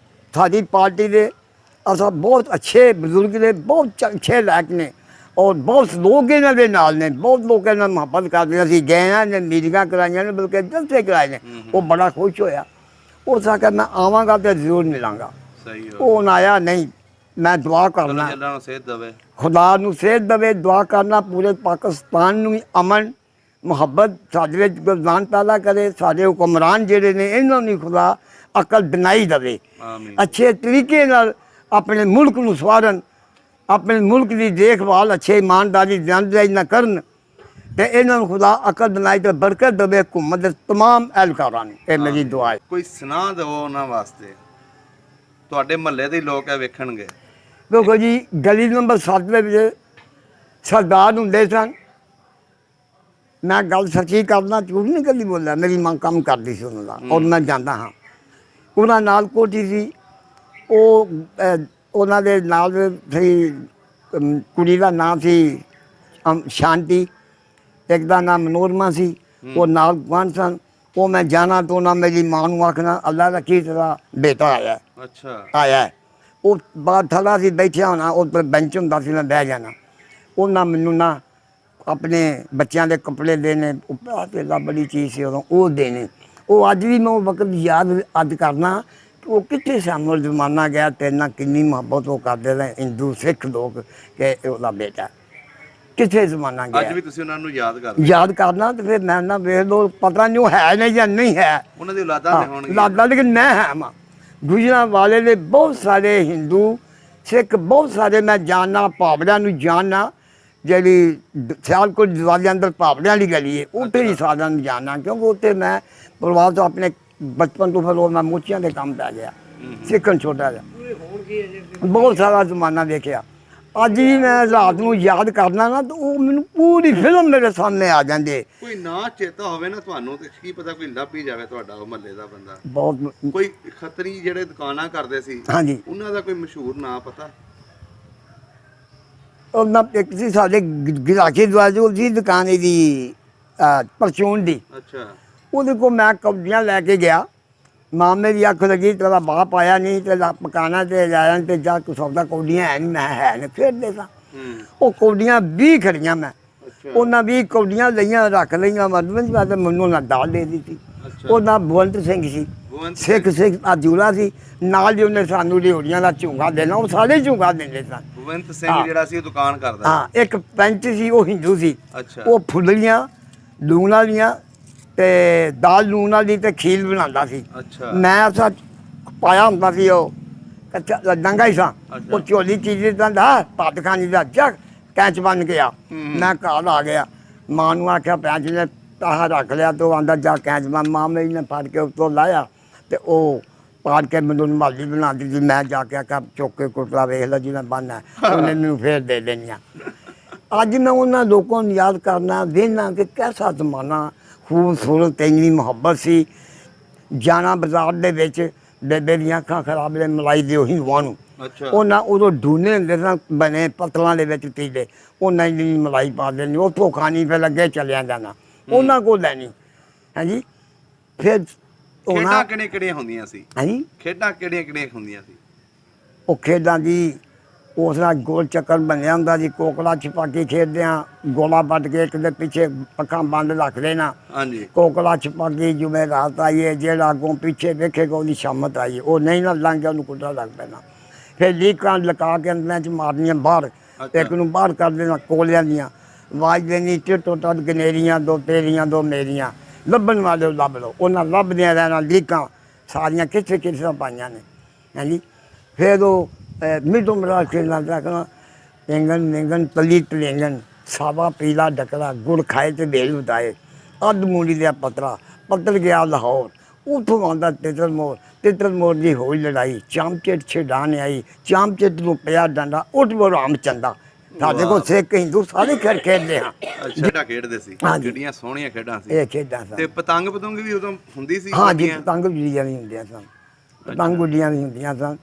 ਸਾਡੀ ਪਾਰਟੀ ਦੇ ਅਸਾਂ ਬਹੁਤ ਅੱਛੇ ਬਜ਼ੁਰਗ ਨੇ, ਬਹੁਤ ਅੱਛੇ ਲਾਇਕ ਨੇ ਔਰ ਬਹੁਤ ਲੋਕ ਇਹਨਾਂ ਦੇ ਨਾਲ ਨੇ। ਬਹੁਤ ਲੋਕ ਇਹਨਾਂ ਨਾਲ ਮੁਹੱਬਤ ਕਰਦੇ। ਅਸੀਂ ਗਏ ਹਾਂ ਨੇ, ਮੀਟਿੰਗਾਂ ਕਰਾਈਆਂ ਨੇ, ਬਲਕਿ ਜਲਸੇ ਕਰਾਏ ਨੇ। ਉਹ ਬੜਾ ਖੁਸ਼ ਹੋਇਆ। ਉਸ ਆਖਿਆ ਮੈਂ ਆਵਾਂਗਾ ਤੇ ਜ਼ਰੂਰ ਮਿਲਾਂਗਾ। ਸਹੀ ਹੋ। ਉਹ ਆਇਆ ਨਹੀਂ। ਮੈਂ ਦੁਆ ਕਰਨਾ ਅੱਲਾਹ ਨੂੰ ਸਿਹਤ ਦੇਵੇ, ਖੁਦਾ ਨੂੰ ਸਿਹਤ ਦੇਵੇ। ਦੁਆ ਕਰਨਾ ਪੂਰੇ ਪਾਕਿਸਤਾਨ ਨੂੰ ਵੀ ਅਮਨ ਮੁਹੱਬਤ ਸਾਡੇ ਵਿੱਚ ਗੁਲਜ਼ਾਨ ਪੈਦਾ ਕਰੇ। ਸਾਡੇ ਹੁਕਮਰਾਨ ਜਿਹੜੇ ਨੇ ਇਹਨਾਂ ਨੂੰ ਖੁਦਾ ਅਕਲ ਦਿਨਾਈ ਦੇਵੇ, ਆਮੀਨ। ਅੱਛੇ ਤਰੀਕੇ ਨਾਲ ਆਪਣੇ ਮੁਲਕ ਨੂੰ ਸਵਾਰਨ, ਆਪਣੇ ਮੁਲਕ ਦੀ ਦੇਖਭਾਲ ਅੱਛੇ ਇਮਾਨਦਾਰੀ ਜਾਣਦਾਰੀ ਨਾ ਕਰਨ। ਤੇ ਇਹਨਾਂ ਨੂੰ ਖੁਦਾ ਅਕਲ ਦਿਨਾਈ ਤੇ ਬਰਕਤ ਦੇਵੇ ਹੁਕੂਮਤ ਦੇ ਤਮਾਮ ਅਹਿਲਕਾਰਾਂ ਨੂੰ। ਇਹ ਮੇਰੀ ਦੁਆ ਹੈ। ਕੋਈ ਸੁਣਾ ਦਿਓ ਉਹਨਾਂ ਵਾਸਤੇ, ਤੁਹਾਡੇ ਮਹੱਲੇ ਦੇ ਲੋਕ ਇਹ ਵੇਖਣਗੇ। ਦੇਖੋ ਜੀ, ਗਲੀ ਨੰਬਰ 7 ਦੇ ਵਿੱਚ ਸਰਦਾਰ ਹੁੰਦੇ ਸਨ। ਮੈਂ ਗੱਲ ਸੱਚੀ ਕਰਨਾ, ਝੂਠ ਨਹੀਂ ਕਦੀ ਬੋਲਿਆ। ਮੇਰੀ ਮਾਂ ਕੰਮ ਕਰਦੀ ਸੀ ਉਹਨਾਂ ਦਾ ਔਰ ਮੈਂ ਜਾਂਦਾ ਹਾਂ। ਉਹਨਾਂ ਨਾਲ ਕੋਠੀ ਸੀ। ਉਹ ਉਹਨਾਂ ਦੇ ਨਾਲ ਸੀ ਕੁੜੀ ਦਾ ਨਾਮ ਸੀ ਸ਼ਾਂਤੀ, ਇੱਕ ਦਾ ਨਾਮ ਮਨੋਰਮਾ ਸੀ। ਉਹ ਨਾਲ ਗੁਆਂਢ ਸਨ। वो मैं जाना तो ना मेरी मां नूं आखना अल्लाह रखी तेरा बेटा आया है। ਅੱਛਾ आया है वो बाहर थला सी बैठिया होना उधर बेंच हुंदा सी मैं बह जाना उन्हें मैनू ना अपने बच्चों के कपड़े देने तेला बड़ी चीज़ से उदों वो देने वो अज भी मैं वक्त याद अज करना कि वो कितने शामिल जमाना गया तेरे नाल किन्नी मुहब्बत वो करते रहे हिंदू सिख लोग कि उसका बेटा कितने जमाना ਅੱਜ गया ਵੀ ਤੁਸੀਂ ਉਹਨਾਂ ਨੂੰ ਯਾਦ ਕਰਦੇ याद करना तो फिर मैं ना वेख लो पता नहीं वो है नहीं या नहीं है ਉਹਨਾਂ ਦੀ ਔਲਾਦਾਂ ਤੇ ਹੋਣਗੀਆਂ लादा लेकिन मैं है मां गुजरा वाले ने बहुत सारे हिंदू सिख बहुत सारे मैं जानना भावड़िया जानना जी सियालकोट दरवाजे अंदर भावड़िया वाली गली है उत्थे ही सारा जानना क्योंकि उत्थे मैं परिवार तो अपने बचपन तो फिर मैं मोचियां के काम पै गया सिखन छोटा जहा बहुत सारा जमाना देखा अज भी मैं रात को याद करना ना तो वो मैनू पूरी फिल्म मेरे सामने आ जाती है ਕੋਈ ਨਾਂ ਚੇਤਾ ਹੋਵੇ ਨਾ ਤੁਹਾਨੂੰ ਤੇ ਕੀ ਪਤਾ ਕੋਈ ਲੱਭ ਹੀ ਜਾਵੇ ਤੁਹਾਡਾ ਉਹ ਮਹੱਲੇ ਦਾ ਬੰਦਾ बहुत ਕੋਈ ਖੱਤਰੀ ਜਿਹੜੇ ਦੁਕਾਨਾਂ ਕਰਦੇ ਸੀ हाँ जी ਉਹਨਾਂ ਦਾ ਕੋਈ ਮਸ਼ਹੂਰ ਨਾਂ ਪਤਾ ਉਹਨਾਂ ਇੱਕ ਸੀ ਸਾਡੇ ਗਿਰਾਕੀ ਦਰਵਾਜ਼ੇ ਕੋਲ ਸੀ ਦੁਕਾਨ ਇਹਦੀ ਪਰਚੂਨ ਦੀ ਅੱਛਾ ਉਹਦੇ ਕੋਲ ਮੈਂ ਕਬਜ਼ੀਆਂ ਲੈ ਕੇ ਗਿਆ ਮਾਂ ਮੇਰੀ ਅੱਖ ਲੱਗੀ ਤੇਰਾ ਬਾਪ ਆਇਆ ਨਹੀਂ ਤੇ ਪਕਾਣਾ ਤੇ ਜਾਇਆ ਤੇ ਜਾ ਕੁਛ ਸੌਦਾ ਕੌਡੀਆਂ ਹੈ ਨਹੀਂ ਮੈਂ ਹੈ ਨਹੀਂ ਫਿਰ ਦੇ ਸਾਂ ਉਹ ਕੌਡੀਆਂ 20 ਖੜੀਆਂ ਮੈਂ ਅੱਛਾ ਉਹਨਾਂ 20 ਕੌਡੀਆਂ ਲਈਆਂ ਰੱਖ ਲਈਆਂ ਮਰਦਵੰਜ ਮੈਂ ਤੇ ਮੈਨੂੰ ਨਾ ਦਾਲ ਦੇ ਦਿੱਤੀ ਅੱਛਾ ਉਹਦਾ ਬਵੰਤ ਸਿੰਘ ਸੀ ਭਗਵੰਤ ਸਿੱਖ ਆਜੂਲਾ ਸੀ ਨਾਲ ਹੀ ਉਹਨੇ ਸਾਨੂੰ ਰਿਓੜੀਆਂ ਦਾ ਝੁੰਗਾ ਦੇਣਾ ਉਹ ਸਾਰੇ ਝੁੰਗਾ ਦਿੰਦੇ ਸਨ ਭਗਵੰਤ ਸਿੰਘ ਜਿਹੜਾ ਸੀ ਉਹ ਦੁਕਾਨ ਕਰਦਾ ਹਾਂ ਇੱਕ ਪੈਂਚ ਸੀ ਉਹ ਹਿੰਦੂ ਸੀ ਅੱਛਾ ਉਹ ਫੁੱਲੀਆਂ ਲੂਣ ਵਾਲੀਆਂ ਤੇ ਦਾਲ ਲੂਣ ਵਾਲੀ ਤੇ ਖੀਰ ਬਣਾਉਂਦਾ ਸੀ ਅੱਛਾ ਮੈਂ ਅਸਾਂ ਪਾਇਆ ਹੁੰਦਾ ਸੀ ਉਹ ਕੱਚਾ ਡੰਗਾ ਹੀ ਸਾਂ ਅੱਛਾ। ਉਹ ਝੋਲੀ ਚੀਜ਼ ਦਾ ਦਾ ਪੱਤ ਖਾਣੀ ਦਾ ਜਗ ਕੈਂਚ ਬਣ ਗਿਆ ਮੈਂ ਘਰ ਆ ਗਿਆ ਮਾਂ ਨੂੰ ਆਖਿਆ ਪੈਂਚ ਨੇ ਆਹ ਰੱਖ ਲਿਆ ਤੇ ਉਹ ਆਂਦਾ ਜਾ ਕੈਂਚ ਮਾਂ ਮੇਰੀ ਨੇ ਫੜ ਕੇ ਉੱਤੋਂ ਲਾਇਆ ਤੇ ਉਹ ਪਾੜ ਕੇ ਮੈਨੂੰ ਮਾਲੀ ਬਣਾ ਦਿੱਤੀ ਮੈਂ ਜਾ ਕੇ ਆਖਿਆ ਚੁੱਕ ਕੇ ਕੁੱਟਲਾ ਵੇਖ ਲੈ ਜਿਹਨੇ ਬੰਨ੍ਹਣਾ ਉਹਨੇ ਮੈਨੂੰ ਫੇਰ ਦੇ ਦੇਣੀਆਂ ਅੱਜ ਮੈਂ ਉਹਨਾਂ ਲੋਕਾਂ ਨੂੰ ਯਾਦ ਕਰਨਾ ਵੇਖਣਾ ਕਿ ਕੈਸਾ ਜ਼ਮਾਨਾ ਖੂਬਸੂਰਤ ਇੰਨੀ ਮੁਹੱਬਤ ਸੀ ਜਾਣਾ ਬਾਜ਼ਾਰ ਦੇ ਵਿੱਚ ਬੇਬੇ ਦੀਆਂ ਅੱਖਾਂ ਖਰਾਬ ਨੇ ਮਲਾਈ ਦਿਓ ਹਿੰਦੂਆਂ ਨੂੰ ਅੱਛਾ ਉਹਨਾਂ ਉਦੋਂ ਡੂਨੇ ਹੁੰਦੇ ਸਨ ਬਣੇ ਪਤਲਾਂ ਦੇ ਵਿੱਚ ਤੀਲੇ ਉਹਨਾਂ ਦੀ ਮਲਾਈ ਪਾ ਦੇਣੀ ਉੱਥੋਂ ਖਾਣੀ ਫਿਰ ਅੱਗੇ ਚਲਿਆ ਜਾਣਾ ਉਹਨਾਂ ਕੋਲ ਲੈਣੀ ਹਾਂਜੀ ਫਿਰ ਖੇਡਾਂ ਉਹਨਾਂ ਕਿਹੜੀਆਂ ਕਿਹੜੀਆਂ ਹੁੰਦੀਆਂ ਸੀ ਹਾਂਜੀ ਖੇਡਾਂ ਕਿਹੜੀਆਂ ਕਿਹੜੀਆਂ ਹੁੰਦੀਆਂ ਸੀ ਉਹ ਖੇਡਾਂ ਦੀ ਉਸ ਨਾਲ ਗੋਲ ਚੱਕਰ ਬਣਿਆ ਹੁੰਦਾ ਜੀ ਕੋਕਲਾ ਛਪਾਕੀ ਖੇਡਦੇ ਹਾਂ ਗੋਲਾ ਵੱਟ ਕੇ ਇੱਕ ਦੇ ਪਿੱਛੇ ਅੱਖਾਂ ਬੰਦ ਰੱਖ ਲੈਣਾ ਹਾਂਜੀ ਕੋਕਲਾ ਛਪਾਕੀ ਜਿਵੇਂ ਰਾਤ ਆਈਏ ਜਿਹੜਾ ਅੱਗੋਂ ਪਿੱਛੇ ਵੇਖੇਗਾ ਉਹਦੀ ਸ਼ਾਮਤ ਆਈਏ ਉਹ ਨਹੀਂ ਨਾ ਲੰਘ ਗਿਆ ਉਹਨੂੰ ਕੁੱਟਾ ਲੱਗ ਪੈਣਾ ਫਿਰ ਲੀਕਾਂ ਲਗਾ ਕੇ ਅੰਦਰਾਂ 'ਚ ਮਾਰਨੀਆਂ ਬਾਹਰ ਇੱਕ ਨੂੰ ਬਾਹਰ ਕਰ ਦੇਣਾ ਕੋਲਿਆਂ ਦੀਆਂ ਆਵਾਜ਼ ਦੇਣੀ ਟਿੱਟੋ ਟੱਟ ਗਨੇਰੀਆਂ ਦੋ ਤੇਰੀਆਂ ਦੋ ਮੇਰੀਆਂ ਲੱਭਣ ਵਾਲੇ ਲੱਭ ਲਓ ਉਹਨਾਂ ਲੱਭਦਿਆਂ ਰਹਿਣਾ ਲੀਕਾਂ ਸਾਰੀਆਂ ਕਿੱਥੇ ਕਿੱਥੇ ਪਾਈਆਂ ਨੇ ਹਾਂਜੀ ਫਿਰ ਉਹ ਮਿੱਟੂ ਮਰਾ ਖੇਡਣਾ ਰੱਖਣਾ ਐਂਗਨ ਨਿੰਗਨ ਤਲੀ ਤਲੇਂਗਨ ਸਾਵਾ ਪੀਲਾ ਡਕਰਾ ਗੁੜ ਖਾਏ ਤੇ ਵੇਲ ਉਦਾਏ ਅੱਧ ਮੂਲੀ ਦਾ ਪੱਤਲ ਗਿਆ ਲਾਹੌਰ ਉੱਥੋਂ ਆਉਂਦਾ ਤਿੱਤਰ ਮੋਰ ਦੀ ਹੋਈ ਲੜਾਈ ਚਾਮਚੇਟ ਛਡਾਣ ਆਈ ਚਾਮਚੇਟ ਨੂੰ ਪਿਆ ਡੰਡਾ ਉੱਠ ਬੋ ਰਾਮ ਚੰਦਾ ਸਾਡੇ ਕੋਲ ਸਿੱਖ ਹਿੰਦੂ ਸਾਰੇ ਖੇਡਦੇ ਹਾਂ ਖੇਡਾਂ ਖੇਡਦੇ ਸੀ ਹਾਂਜੀ। ਕਿੰਨੀਆਂ ਸੋਹਣੀਆਂ ਖੇਡਾਂ ਸੀ ਇਹ ਖੇਡਾਂ ਤੇ ਸਨ ਪਤੰਗ ਪਤੰਗ ਵੀ ਉਦੋਂ ਹੁੰਦੀ ਸੀ ਹਾਂ ਜੀ ਤੁਹਾਡੀਆਂ? ਪਤੰਗ ਗੁੱਡੀਆਂ ਵੀ ਹੁੰਦੀਆਂ ਸਨ ਪਤੰਗ ਗੁੱਡੀਆਂ ਵੀ ਹੁੰਦੀਆਂ ਸਨ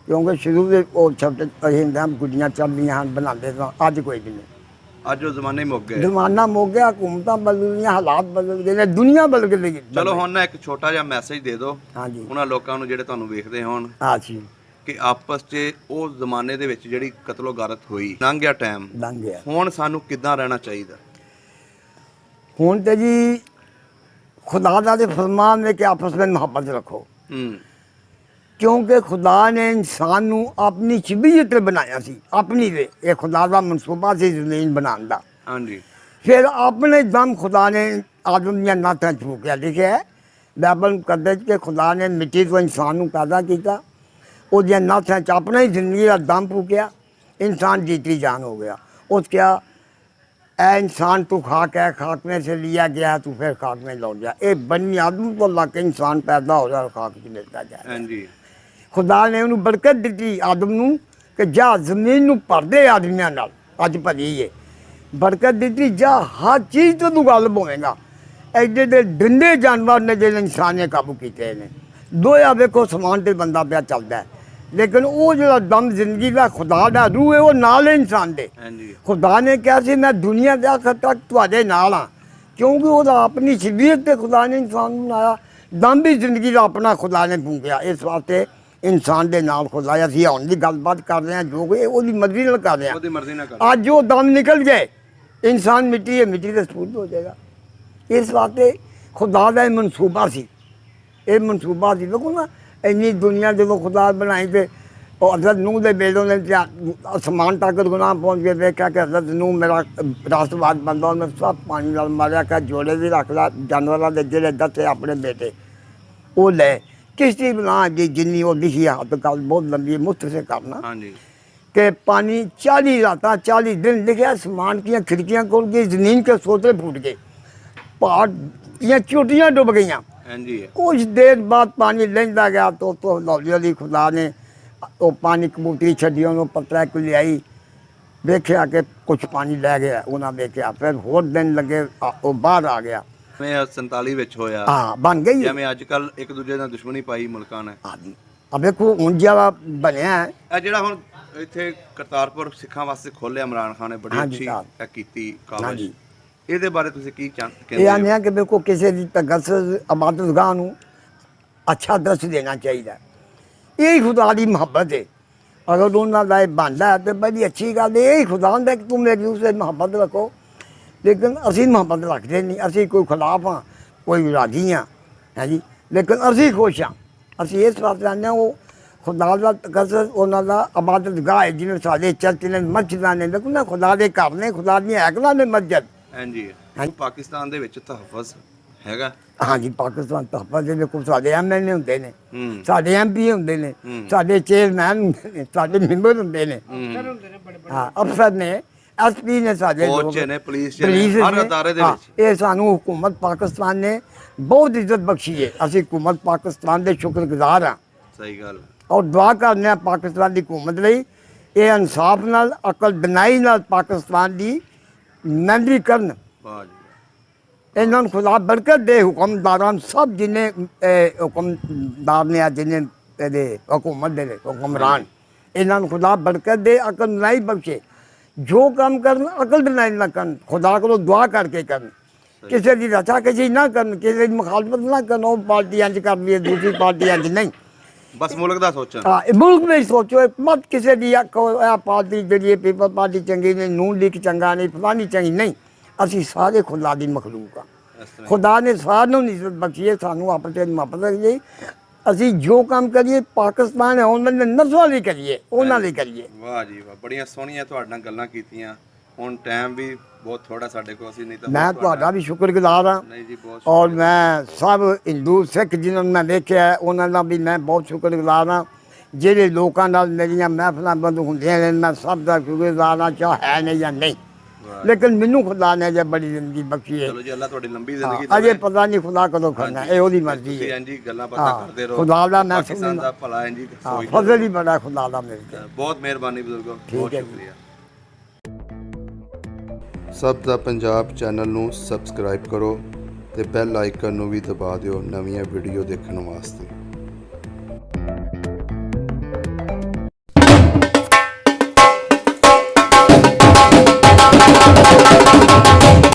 ਕਿਉਂਕਿ ਸ਼ੁਰੂ ਦੇ ਉਹ ਛੋਟੇ ਅਸੀਂ ਹੁੰਦੇ ਗੁੱਡੀਆਂ ਚੱਲਦੀਆਂ ਹਨ ਬਣਾਉਂਦੇ ਸਾਂ ਅੱਜ ਕੋਈ ਵੀ ਨਹੀਂ ਅੱਜ ਉਹ ਜ਼ਮਾਨੇ ਮੁੱਕ ਗਏ ਜ਼ਮਾਨਾ ਮੁੱਕ ਗਿਆ ਹਕੂਮਤਾਂ ਬਦਲ ਗਈਆਂ ਹਾਲਾਤ ਬਦਲ ਗਏ ਨੇ ਦੁਨੀਆ ਬਦਲ ਗਈ ਚਲੋ ਹੁਣ ਨਾ ਇੱਕ ਛੋਟਾ ਜਿਹਾ ਮੈਸੇਜ ਦੇ ਦਿਓ ਹਾਂਜੀ ਉਹਨਾਂ ਲੋਕਾਂ ਨੂੰ ਜਿਹੜੇ ਤੁਹਾਨੂੰ ਵੇਖਦੇ ਹੋਣ ਆ ਜੀ ਕਿ ਆਪਸ 'ਚ ਉਹ ਜ਼ਮਾਨੇ ਦੇ ਵਿੱਚ ਜਿਹੜੀ ਕਤਲੋ ਗਾਰਤ ਹੋਈ ਲੰਘ ਗਿਆ ਟਾਈਮ ਲੰਘ ਗਿਆ ਹੁਣ ਸਾਨੂੰ ਕਿੱਦਾਂ ਰਹਿਣਾ ਚਾਹੀਦਾ ਹੁਣ ਤੇ ਜੀ खुदा का फरमान है कि आपस में मोहब्बत रखो क्योंकि खुदा ने इंसान नू अपनी तबीयत बनाया सी अपनी दे ये खुदा का मनसूबा सी ज़मीन बनाने का हाँ जी फिर अपने दम खुदा ने आदम दियां नातां फूकिया लिखे है बाइबल कहते कि खुदा ने मिट्टी तो इंसान नू पैदा किया उसदियां नातां च अपने ही जिंदगी का दम फूकिया इंसान जीती जान हो गया उस क्या ऐ इंसान तू खाक है खाक में से लिया गया तू फिर खाक में लौट गया ये बनी आदम तो अल्लाह के इंसान पैदा हो जाए खाक में मिलता जाए हाँ जी खुदा ने उन्होंने बरकत दी आदम नू कि जा जमीन नू भर दे आदमियों नाल अज भरी है बरकत दी जा हर चीज़ तो तू गालब होवेगा एडे एडे डंडे जानवर ने जो इंसान ने काबू किए हैं दोया वेखो समान ते बंदा पिया चलता है लेकिन वो जो दम जिंदगी का खुदा का रूह है वो नाल है इंसान दे हाँ जी खुदा ने कहा सी मैं दुनिया के आखिर तक तुहाडे नाल हाँ ਕਿਉਂਕਿ ਉਹਦਾ ਆਪਣੀ ਸ਼ਰੀਅਤ ਤੇ ਖੁਦਾ ਨੇ ਇਨਸਾਨ ਨੂੰ ਬਣਾਇਆ। ਦਮ ਵੀ ਜ਼ਿੰਦਗੀ ਦਾ ਆਪਣਾ ਖੁਦਾ ਨੇ ਫੂਕਿਆ। ਇਸ ਵਾਸਤੇ ਇਨਸਾਨ ਦੇ ਨਾਲ ਖੁਦਾ ਅਸੀਂ ਹੁਣ ਦੀ ਗੱਲਬਾਤ ਕਰ ਰਹੇ ਹਾਂ, ਜੋ ਕਿ ਉਹਦੀ ਮਰਜ਼ੀ ਨਾਲ ਕਰ ਰਹੇ ਉਹਦੀ ਮਰਜ਼ੀ ਨਾਲ ਕਰ ਹਾਂ। ਅੱਜ ਉਹ ਦਮ ਨਿਕਲ ਜਾਏ, ਇਨਸਾਨ ਮਿੱਟੀ ਹੈ, ਮਿੱਟੀ ਦੇ ਸਪੁਰਦ ਹੋ ਜਾਏਗਾ। ਇਸ ਵਾਸਤੇ ਖੁਦਾ ਦਾ ਇਹ ਮਨਸੂਬਾ ਸੀ, ਇਹ ਮਨਸੂਬਾ ਸੀ। ਦੇਖੋ ਨਾ, ਇੰਨੀ ਦੁਨੀਆ ਜਦੋਂ ਖੁਦਾ ਬਣਾਈ ਤੇ ਉਹ ਹਜ਼ਰਤ ਨੂਹ ਦੇ ਬੇਟੋਂ ਨੇ ਅਸਮਾਨ ਤੱਕ ਗੁਨਾਹ ਪਹੁੰਚ ਕੇ ਵੇਖਿਆ ਕਿ ਹਜ਼ਰਤ ਨੂਹ ਮੇਰਾ ਰਾਸ਼ਟਰਵਾਦ ਬੰਦਾ, ਉਹਨੇ ਸਭ ਪਾਣੀ ਨਾਲ ਮਾਰਿਆ ਕਿ ਜੋੜੇ ਵੀ ਰੱਖ ਲਾ, ਜਾਨਵਰਾਂ ਦੇ ਜਿਹੜੇ ਦੱਸੇ ਆਪਣੇ ਬੇਟੇ ਉਹ ਲੈ। ਕਿਸ਼ਤੀ ਬਣਾ ਜੀ ਜਿੰਨੀ ਉਹ ਲਿਖੀ ਆ, ਹੱਦ ਗੱਲ ਬਹੁਤ ਲੰਬੀ ਹੈ, ਮੁਖਤਸਰ ਕਰਨਾ ਹਾਂਜੀ कि पानी 40 रात 40 दिन लिखे, आसमान की खिड़कियाँ खुल गई, ज़मीन के सोते फूट गए, पहाड़ की चोटियाँ डूब गई। ਹਾਂਜੀ कुछ देर बाद पानी लेंदा गया तो लौली अली खुदा ने वो पानी कबूतरी छड़ी, उन्होंने पत्रा को ले आई, देखा कि कुछ पानी लै गया, उन्हें देखा, फिर होर दिन लगे वो बाहर आ गया। ਜਿਵੇਂ 47 ਵਿੱਚ ਹੋਇਆ, हाँ बन गई। ਜਿਵੇਂ ਅੱਜ ਕੱਲ ਇੱਕ ਦੂਜੇ ਨਾਲ ਦੁਸ਼ਮਣੀ ਪਾਈ ਮੁਲਕਾਂ ਨੇ। हाँ जी, अब देखो हूँ जरा बनया है। ਇਹ ਜਿਹੜਾ ਹੁਣ ਇੱਥੇ ਕਰਤਾਰਪੁਰ ਸਿੱਖਾਂ ਵਾਸਤੇ ਖੋਲਿਆ ਇਮਰਾਨ ਖਾਨ ਨੇ, ਬੜੀ ਹਾਂਜੀ ਅੱਛੀ ਸਾਹਿਬ। ਇਹ ਕੀਤੀ ਕਾਬਜ਼। ਹਾਂਜੀ। ਇਹਦੇ ਬਾਰੇ ਤੁਸੀਂ ਕੀ ये ਕਹਿੰਦੇ ਹੋ? आने कि देखो किसी की तगस इबादतगाह नूं अच्छा दर्श देना चाहिए। यही खुदा की मुहब्बत है। अगर उन्होंने बनता है तो बड़ी अच्छी गल है, यही खुदा होंदा कि तुम एक दूसरे मुहब्बत रखो। लेकिन असी मुहब्बत रखते नहीं, असी कोई खिलाफ हाँ, कोई राजी हाँ, है जी। लेकिन असी खुश हाँ, असी इस वास्ते आने वो खुदा का तकसस उन्होंने इबादतगाह है, जिन्हें सारे चर्च ने मस्जिद ने, देखो ना खुदा के घर ने, खुदा दी हैकलां ने मस्जिद। ਹਾਂਜੀ ਪਾਕਿਸਤਾਨ ਦੇ ਵਿੱਚ ਤਹਫਜ਼ ਹੈਗਾ। हाँ जी, पाकिस्तान तहफज देखो साढ़े MLA होंगे ने, ਹੂੰ साढ़े MP होंगे ने, साढ़े चेयरमैन होंगे ने, साढ़े मैंबर होंगे ने, हाँ अफसर ने, SP ने, साढ़े फौज ने, पुलिस ने, हर अदारे दे विच। ये सानू हुकूमत पाकिस्तान ने बहुत इज्जत बख्शी है। असी हुकूमत पाकिस्तान के शुक्रगुजार हाँ ਸਹੀ ਗੱਲ। और दुआ करने पाकिस्तान की हुकूमत लई, ये इंसाफ नाल अकल बनाई नाल पाकिस्तान की मैंबरी करन। ਵਾਹ ਜੀ इन्हों खुदा बरकत दे, हुक्मदारान सब जिन्हें हुक्मदार ने जिन्हें हुकूमत दे हुक्मरान, इन्हों खुदा बरकत दे, अकल बनाई बख्शे। जो काम करन अकल बनाई ना करन, खुदा को दुआ करके करन, किसी की रचा किसी ना करन, किसी की मुखालफत ना करन। वो पार्टी इंज कर ली है, दूसरी पार्टी इंज नहीं। बस मुल्क दा सोचन। हाँ, मुल्क में सोचो, मत किसी की पार्टी जी पीपल पार्टी चंगी नहीं, नून लीग चंगा नहीं, फलानी चंगी नहीं। असी सारे खुदा की मखलूक हाँ, इस तरह खुदा ने सारों इज्जत बख्शी है, सानू आपस मुहब्बत रखिए। असी जो काम करिए पाकिस्तान है उन्होंने नस्लों लिए करिए, उन्होंने लिए करिए। ਵਾਹ ਜੀ ਵਾਹ, ਬੜੀਆਂ ਸੋਹਣੀਆਂ ਤੁਹਾਡੇ ਨਾਲ ਗੱਲਾਂ ਕੀਤੀਆਂ। ਹੁਣ ਟਾਈਮ ਵੀ ਬਹੁਤ ਥੋੜਾ ਸਾਡੇ ਕੋਲ, ਅਸੀਂ नहीं तो मैं ਤੁਹਾਡਾ भी शुक्रगुजार हाँ, नहीं जी बहुत और मैं सब हिंदू सिख जिन्होंने मैं देखा है उन्होंने भी मैं बहुत शुक्रगुजार हाँ। ਜਿਹੜੇ ਲੋਕਾਂ ਨਾਲ ਮੇਰੀਆਂ ਮਹਿਫਲਾਂ ਬੰਦ ਹੁੰਦੀਆਂ ਨੇ, मैं सब का शुक्रगुजार हाँ, चाहे है नहीं या नहीं। लेकिन मैनू खुदा ने जब बड़ी जिंदगी बख्शी है। चलो जी, अल्लाह थोड़ी लंबी जिंदगी अजे पता नहीं खुदा कदों करना है, ये मर्जी ਤੁਸੀਂ है। ਇੰਜ ਹੀ ਗੱਲਾਂ ਬਾਤਾਂ ਕਰਦੇ ਰਹੋ। खुदा दा मैं ਪਾਕਿਸਤਾਨ ਦਾ ਭਲਾ ਇੰਜ ਹੀ ਸੋਚਦੇ ਰਹੋ। फजल ही बड़ा खुदा दा मेरे ते। ਬਹੁਤ ਮਿਹਰਬਾਨੀ ਬਜ਼ੁਰਗੋ, ਬਹੁਤ ਹੈ ਜੀ। ਸ਼ੁਕਰੀਆ। ਸਭ ਦਾ ਪੰਜਾਬ ਚੈਨਲ ਨੂੰ ਸਬਸਕ੍ਰਾਈਬ ਕਰੋ ਤੇ ਬੈਲ ਆਈਕਨ ਨੂੰ ਵੀ ਦਬਾ ਦਿਓ ਨਵੀਆਂ ਵੀਡੀਓ ਦੇਖਣ ਵਾਸਤੇ।